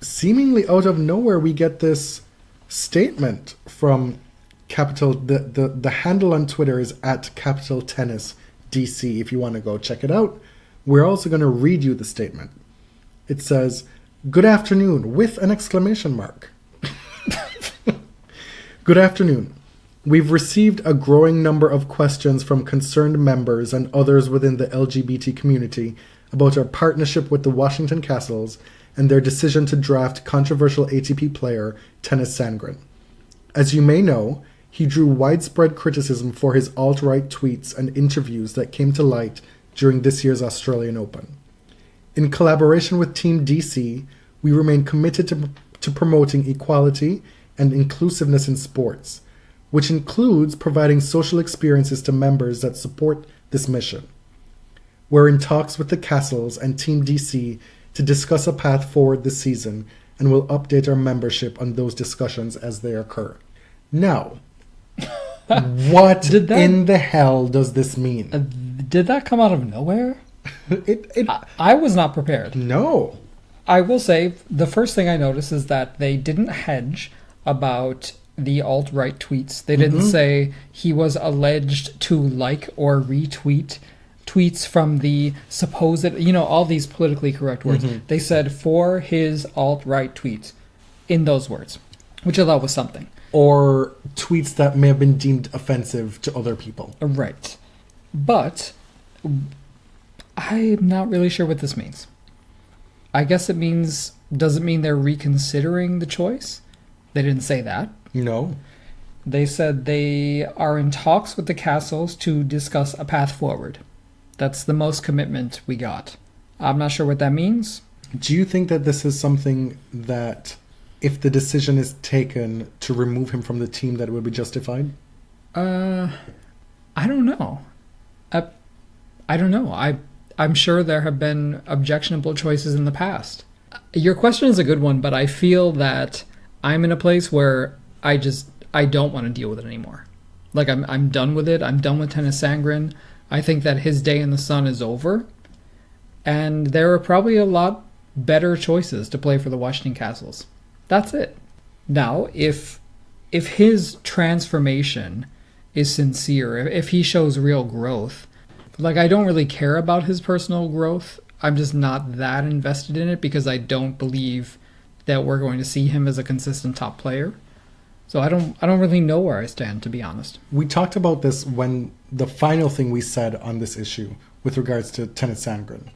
Speaker 3: seemingly out of nowhere, we get this statement from Capital. The handle on Twitter is @Capital Tennis DC, if you want to go check it out. We're also going to read you the statement. It says, "Good afternoon," with an exclamation mark. Good afternoon. We've received a growing number of questions from concerned members and others within the LGBT community about our partnership with the Washington Castles and their decision to draft controversial ATP player Tennys Sandgren. As you may know, he drew widespread criticism for his alt-right tweets and interviews that came to light during this year's Australian Open. In collaboration with Team DC, we remain committed to promoting equality and inclusiveness in sports, which includes providing social experiences to members that support this mission. We're in talks with the Castles and Team DC to discuss a path forward this season, and will update our membership on those discussions as they occur. Now, what in the hell does this mean?
Speaker 2: Did that come out of nowhere? I was not prepared.
Speaker 3: No.
Speaker 2: I will say, the first thing I noticed is that they didn't hedge about the alt-right tweets. They didn't say he was alleged to like or retweet tweets from the supposed, all these politically correct words. They said for his alt-right tweets in those words, which I thought was something.
Speaker 3: Or tweets that may have been deemed offensive to other people.
Speaker 2: Right. But I'm not really sure what this means. I guess does it mean they're reconsidering the choice? They didn't say that.
Speaker 3: No.
Speaker 2: They said they are in talks with the castles to discuss a path forward. That's the most commitment we got. I'm not sure what that means.
Speaker 3: Do you think that this is something that, if the decision is taken to remove him from the team, that it would be justified?
Speaker 2: I don't know. I don't know. I'm sure there have been objectionable choices in the past. Your question is a good one, but I feel that I'm in a place where I don't want to deal with it anymore. Like, I'm done with it. I'm done with Tennys Sandgren. I think that his day in the sun is over. And there are probably a lot better choices to play for the Washington Castles. That's it. Now, if his transformation is sincere, if he shows real growth, like, I don't really care about his personal growth. I'm just not that invested in it because I don't believe that we're going to see him as a consistent top player. So I don't really know where I stand, to be honest.
Speaker 3: We talked about this when the final thing we said on this issue with regards to Tennys Sandgren.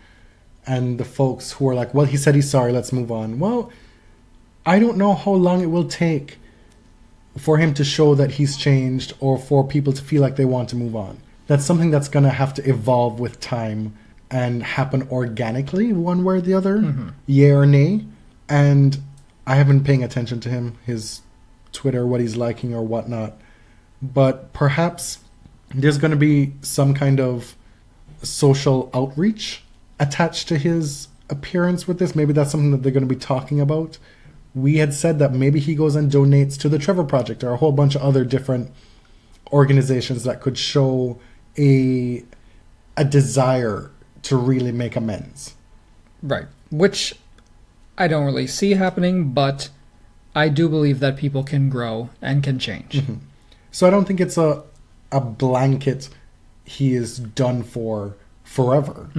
Speaker 3: And the folks who are like, well, he said he's sorry, let's move on. Well, I don't know how long it will take for him to show that he's changed or for people to feel like they want to move on. That's something that's going to have to evolve with time and happen organically, one way or the other, yay or nay. And I haven't been paying attention to him, his Twitter, what he's liking or whatnot. But perhaps there's going to be some kind of social outreach attached to his appearance with this. Maybe that's something that they're going to be talking about. We had said that maybe he goes and donates to the Trevor Project or a whole bunch of other different organizations that could show a desire to really make amends.
Speaker 2: Right. Which I don't really see happening, but I do believe that people can grow and can change.
Speaker 3: So I don't think it's a blanket he is done for forever.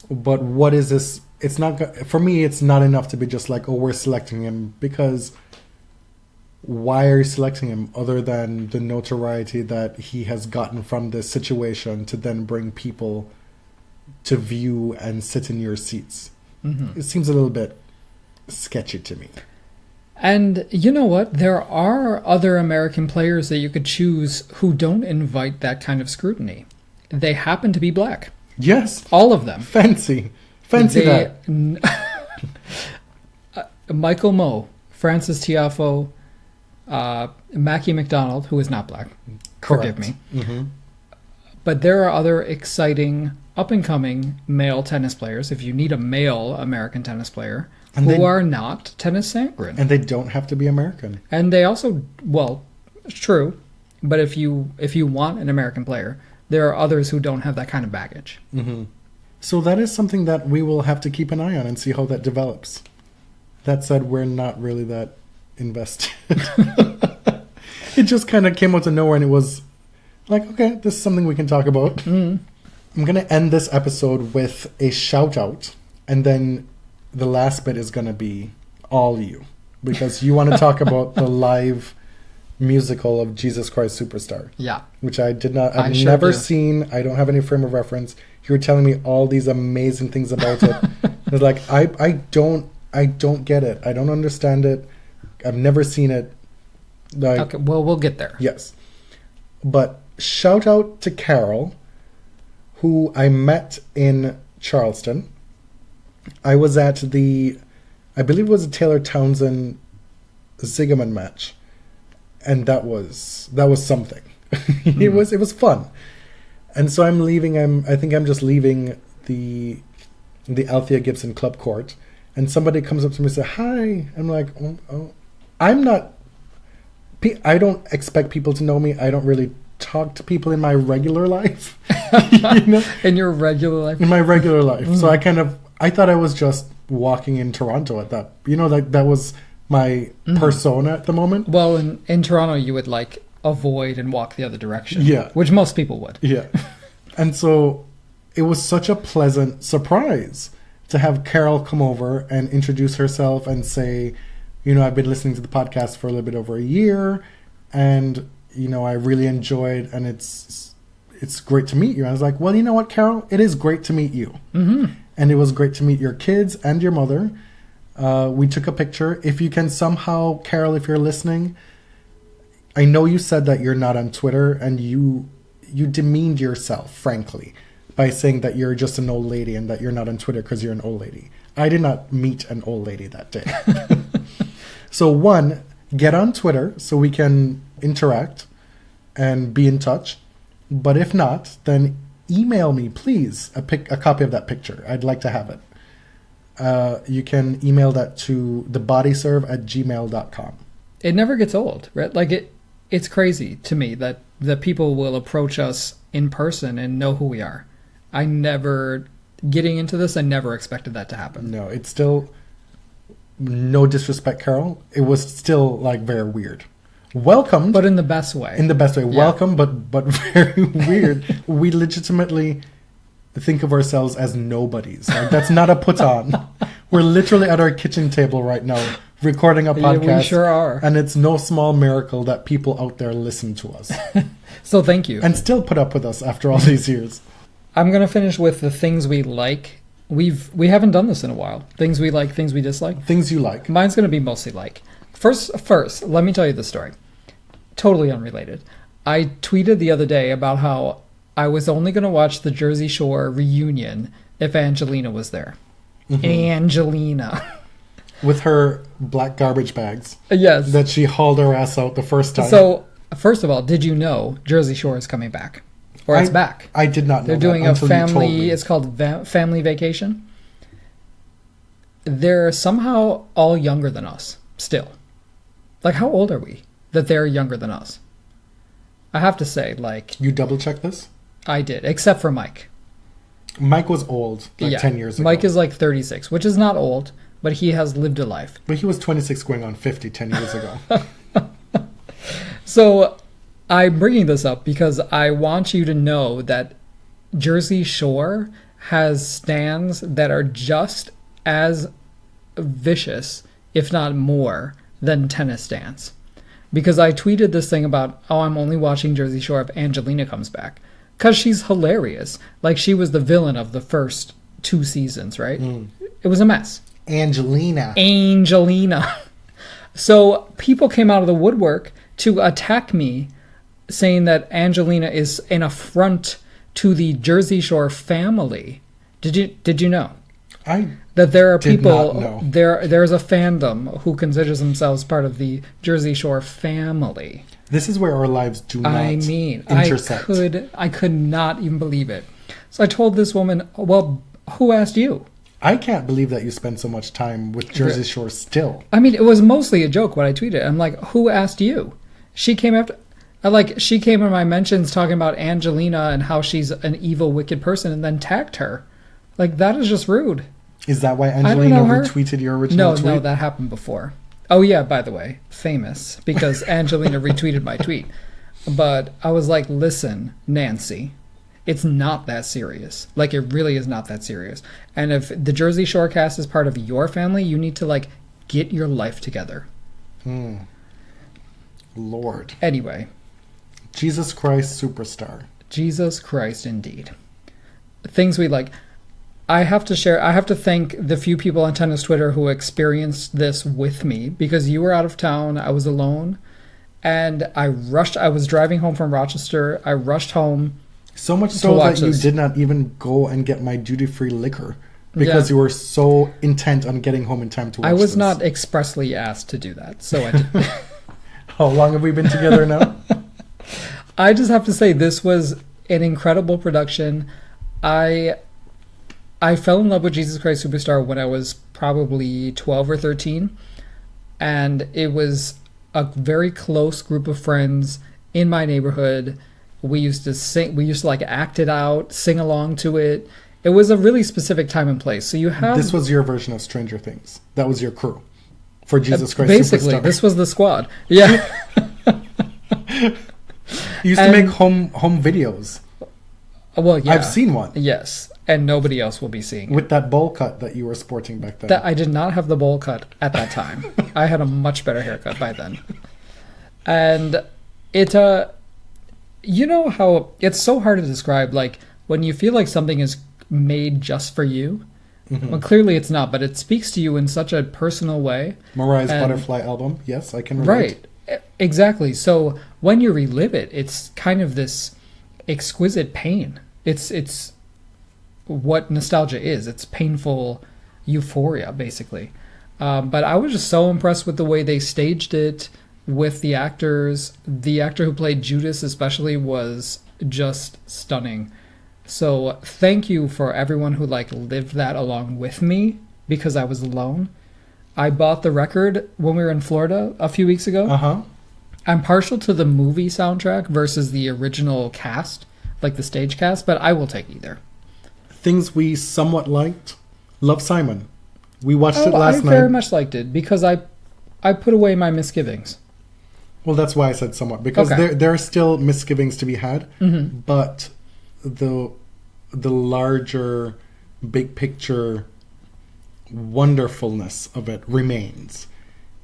Speaker 3: But what is this? It's not, for me, it's not enough to be just like, oh, we're selecting him, because why are you selecting him other than the notoriety that he has gotten from this situation to then bring people to view and sit in your seats? It seems a little bit sketchy to me.
Speaker 2: And you know what? There are other American players that you could choose who don't invite that kind of scrutiny. They happen to be black.
Speaker 3: Yes.
Speaker 2: All of them.
Speaker 3: Fancy that.
Speaker 2: Michael Moe, Francis Tiafo, Mackie McDonald, who is not black.
Speaker 3: Correct.
Speaker 2: Forgive me. But there are other exciting, up-and-coming male tennis players, if you need a male American tennis player, who are not Tennys Sandgren.
Speaker 3: And they don't have to be American.
Speaker 2: And they also, well, it's true, but if you want an American player, there are others who don't have that kind of baggage.
Speaker 3: So that is something that we will have to keep an eye on and see how that develops. That said, we're not really that invested. It just kind of came out of nowhere, and it was like, okay, this is something we can talk about. I'm going to end this episode with a shout out, and then the last bit is going to be all you, because you want to talk about the live musical of Jesus Christ Superstar.
Speaker 2: Yeah.
Speaker 3: Which I've never seen. I don't have any frame of reference. You were telling me all these amazing things about it. It's like, I don't get it. I don't understand it. I've never seen it. Like,
Speaker 2: okay, well, we'll get there.
Speaker 3: Yes. But shout out to Carol, who I met in Charleston. I was at I believe it was a Taylor Townsend Zigerman match. And that was something. It was fun. And so I'm leaving. I think I'm just leaving the Althea Gibson Club Court, and somebody comes up to me and says, "Hi." I'm like, oh. I don't expect people to know me. I don't really talk to people in my regular life.
Speaker 2: In your regular life?
Speaker 3: In my regular life. So I thought I was just walking in Toronto at that. That was my persona at the moment.
Speaker 2: Well, in Toronto, you would like avoid and walk the other direction.
Speaker 3: Yeah.
Speaker 2: Which most people would.
Speaker 3: Yeah. And so it was such a pleasant surprise to have Carol come over and introduce herself and say, I've been listening to the podcast for a little bit over a year, and, I really enjoyed, and it's great to meet you. And I was like, well, you know what, Carol? It is great to meet you.
Speaker 2: Mm-hmm.
Speaker 3: And it was great to meet your kids and your mother. We took a picture. If you can somehow, Carol, if you're listening, I know you said that you're not on Twitter, and you demeaned yourself, frankly, by saying that you're just an old lady and that you're not on Twitter because you're an old lady. I did not meet an old lady that day. So one, get on Twitter so we can interact and be in touch. But if not, then email me, please, a copy of that picture. I'd like to have it. You can email that to thebodyserve@gmail.com.
Speaker 2: It never gets old, right? Like it's crazy to me that people will approach us in person and know who we are. Getting into this, I never expected that to happen.
Speaker 3: No, it's still, no disrespect, Carol, it was still like very weird. Welcomed.
Speaker 2: But in the best way.
Speaker 3: In the best way.
Speaker 2: Yeah.
Speaker 3: Welcome, but very weird. We legitimately think of ourselves as nobodies. Like, that's not a put on. We're literally at our kitchen table right now recording a podcast.
Speaker 2: Yeah, we sure are.
Speaker 3: And it's no small miracle that people out there listen to us.
Speaker 2: So thank you.
Speaker 3: And still put up with us after all these years.
Speaker 2: I'm going to finish with the things we like. We haven't done this in a while. Things we like, things we dislike.
Speaker 3: Things you like.
Speaker 2: Mine's going to be mostly like. First, let me tell you the story. Totally unrelated. I tweeted the other day about how I was only going to watch the Jersey Shore reunion if Angelina was there. Mm-hmm. Angelina.
Speaker 3: With her black garbage bags.
Speaker 2: Yes.
Speaker 3: That she hauled her ass out the first time.
Speaker 2: So, first of all, did you know Jersey Shore is coming back? Or it's back.
Speaker 3: I did not know.
Speaker 2: They're doing a family, it's called Family Vacation. They're somehow all younger than us, still. Like, how old are we that they're younger than us? I have to say, like...
Speaker 3: You double-check this?
Speaker 2: I did, except for Mike.
Speaker 3: Mike was old, 10 years ago.
Speaker 2: Mike is like 36, which is not old, but he has lived a life.
Speaker 3: But he was 26 going on 50 10 years ago.
Speaker 2: So... I'm bringing this up because I want you to know that Jersey Shore has stands that are just as vicious, if not more, than tennis stands. Because I tweeted this thing about, I'm only watching Jersey Shore if Angelina comes back. Because she's hilarious. Like, she was the villain of the first 2 seasons, right? Mm. It was a mess.
Speaker 3: Angelina.
Speaker 2: So people came out of the woodwork to attack me, saying that Angelina is an affront to the Jersey Shore family. Did you know? That there are people, there's a fandom who considers themselves part of the Jersey Shore family.
Speaker 3: This is where our lives do not intersect.
Speaker 2: I could not even believe it. So I told this woman, well, who asked you?
Speaker 3: I can't believe that you spend so much time with Jersey Shore still.
Speaker 2: I mean, it was mostly a joke what I tweeted. I'm like, who asked you? She came in my mentions talking about Angelina and how she's an evil, wicked person, and then tagged her. Like, that is just rude.
Speaker 3: Is that why Angelina retweeted your original tweet? No,
Speaker 2: that happened before. Oh, yeah, by the way, famous, because Angelina retweeted my tweet. But I was like, listen, Nancy, it's not that serious. Like, it really is not that serious. And if the Jersey Shore cast is part of your family, you need to, like, get your life together.
Speaker 3: Lord.
Speaker 2: Anyway.
Speaker 3: Jesus Christ superstar.
Speaker 2: Jesus Christ indeed. Things we like. I have to thank the few people on tennis Twitter who experienced this with me, because you were out of town, I was alone, and I was driving home from Rochester, I rushed home.
Speaker 3: So much so that you did not even go and get my duty-free liquor, because you were so intent on getting home in time to watch
Speaker 2: I was
Speaker 3: this.
Speaker 2: not expressly asked to do that, so I did.
Speaker 3: How long have we been together now?
Speaker 2: I just have to say, this was an incredible production. I fell in love with Jesus Christ Superstar when I was probably 12 or 13. And it was a very close group of friends in my neighborhood. We used to sing, like act it out, sing along to it. it was a really specific time and place. So you have
Speaker 3: This was your version of Stranger Things. That was your crew for Jesus Christ
Speaker 2: basically
Speaker 3: Superstar.
Speaker 2: this was the squad. Yeah.
Speaker 3: You used to make home videos.
Speaker 2: Well, yeah.
Speaker 3: I've seen one.
Speaker 2: Yes, and nobody else will be seeing it.
Speaker 3: With that bowl cut that you were sporting back then.
Speaker 2: That I did not have the bowl cut at that time. I had a much better haircut by then. And it you know how it's so hard to describe, like when you feel like something is made just for you. Well, clearly it's not, but it speaks to you in such a personal way.
Speaker 3: Mariah's
Speaker 2: And-
Speaker 3: Butterfly album. Yes, I can relate.
Speaker 2: Right. Exactly. So when you relive it, it's kind of this exquisite pain. It's what nostalgia is. It's painful euphoria, basically. But I was just so impressed with the way they staged it, with the actors. The actor who played Judas especially was just stunning. So thank you for everyone who like lived that along with me, because I was alone. I bought the record when we were in Florida a few weeks ago.
Speaker 3: Uh-huh.
Speaker 2: I'm partial to the movie soundtrack versus the original cast, like the stage cast, but I will take either.
Speaker 3: Things we somewhat liked. Love, Simon. We watched it last
Speaker 2: I
Speaker 3: night.
Speaker 2: very much liked it because I put away my misgivings.
Speaker 3: Well, that's why I said somewhat, because
Speaker 2: Okay.
Speaker 3: there are still misgivings to be had, but the larger, big picture wonderfulness of it remains,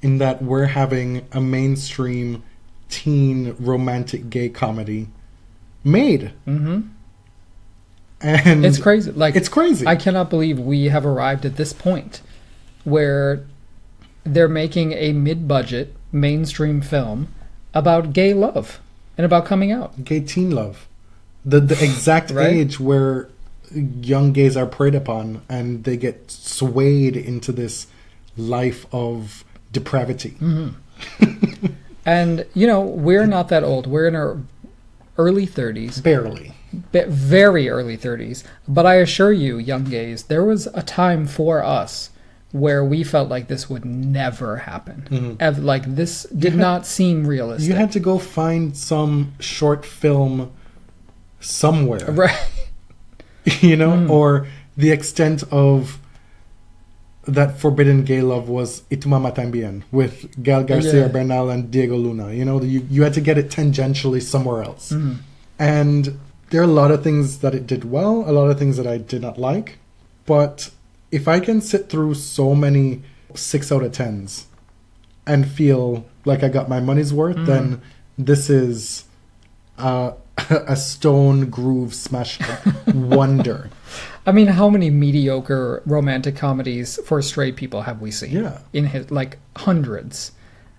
Speaker 3: in that we're having a mainstream teen romantic gay comedy made. And
Speaker 2: It's crazy. Like
Speaker 3: it's crazy.
Speaker 2: I cannot believe we have arrived at this point where they're making a mid-budget mainstream film about gay love and about coming out.
Speaker 3: Gay teen love. The exact
Speaker 2: Right?
Speaker 3: age where young gays are preyed upon and they get swayed into this life of depravity.
Speaker 2: And, you know, we're not that old. We're in our early 30s.
Speaker 3: Barely.
Speaker 2: Very early 30s. But I assure you, young gays, there was a time for us where we felt like this would never happen. Like, this did not seem realistic.
Speaker 3: You had to go find some short film somewhere.
Speaker 2: Right.
Speaker 3: You know? Or the extent of that forbidden gay love was Itumama Tambien with Gal Garcia Bernal and Diego Luna. You know, you had to get it tangentially somewhere else. And there are a lot of things that it did well, a lot of things that I did not like. But if I can sit through so many 6 out of 10s and feel like I got my money's worth, then this is a stone groove smash wonder.
Speaker 2: I mean, how many mediocre romantic comedies for straight people have we seen?
Speaker 3: Yeah.
Speaker 2: In his, like, hundreds.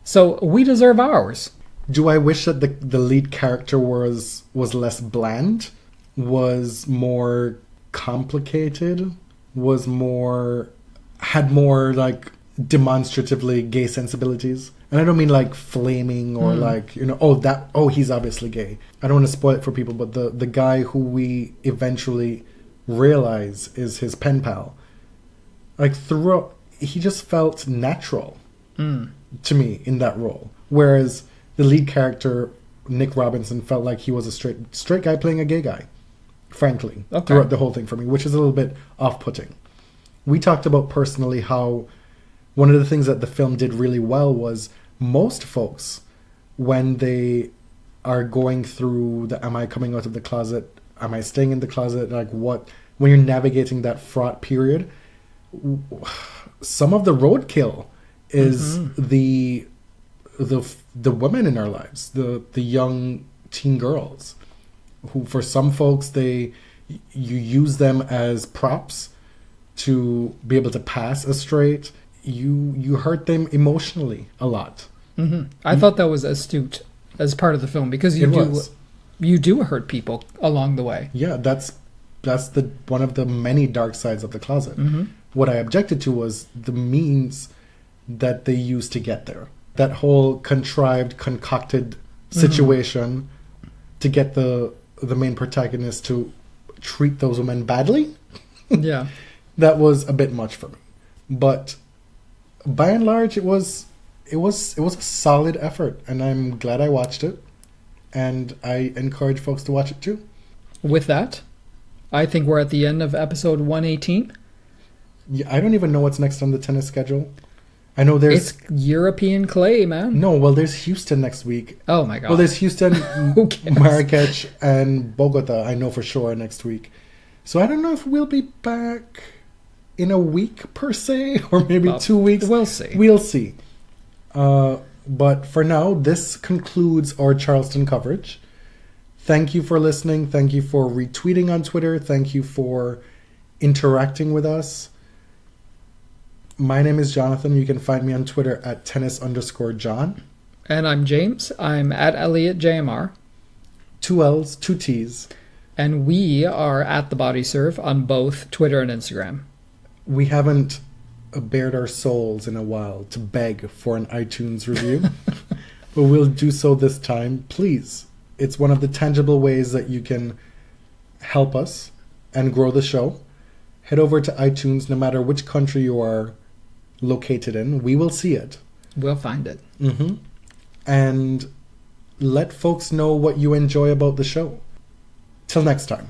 Speaker 2: So we deserve ours.
Speaker 3: Do I wish that the lead character was less bland, was more complicated, had more like demonstratively gay sensibilities? And I don't mean like flaming or like, you know, he's obviously gay. I don't want to spoil it for people, but the guy who we eventually realize is his pen pal, like throughout, he just felt natural to me in that role. Whereas the lead character, Nick Robinson, felt like he was a straight guy playing a gay guy, frankly, throughout the whole thing for me, which is a little bit off-putting. We talked about personally how one of the things that the film did really well was most folks, when they are going through the am I coming out of the closet, am I staying in the closet, like what, when you're navigating that fraught period, some of the roadkill is the women in our lives, the young teen girls, who for some folks you use them as props to be able to pass as straight. You hurt them emotionally a lot.
Speaker 2: I thought that was astute as part of the film because you do hurt people along the way.
Speaker 3: Yeah, that's the one of the many dark sides of the closet. What I objected to was the means that they used to get there. That whole contrived, concocted situation to get the main protagonist to treat those women badly.
Speaker 2: Yeah.
Speaker 3: That was a bit much for me. But by and large, it was a solid effort, and I'm glad I watched it, and I encourage folks to watch it too.
Speaker 2: With that, I think we're at the end of episode 118.
Speaker 3: Yeah, I don't even know what's next on the tennis schedule. I know there's...
Speaker 2: It's European clay, man.
Speaker 3: No, well, there's Houston next week.
Speaker 2: Oh, my God.
Speaker 3: Well, there's Houston,
Speaker 2: Who cares?
Speaker 3: Marrakech, and Bogota, I know for sure, next week. So I don't know if we'll be back in a week, per se, or maybe
Speaker 2: Well,
Speaker 3: 2 weeks.
Speaker 2: we'll see.
Speaker 3: We'll see. But for now, this concludes our Charleston coverage. Thank you for listening. Thank you for retweeting on Twitter. Thank you for interacting with us. My name is Jonathan. You can find me on Twitter at tennis_John.
Speaker 2: And I'm James. I'm at ElliotJMR.
Speaker 3: 2 L's, 2 T's.
Speaker 2: And we are at The Body Serve on both Twitter and Instagram.
Speaker 3: We haven't bared our souls in a while to beg for an iTunes review, but we'll do so this time. Please. It's one of the tangible ways that you can help us and grow the show. Head over to iTunes, no matter which country you are located in. We will see it.
Speaker 2: We'll find it.
Speaker 3: And let folks know what you enjoy about the show. Till next time.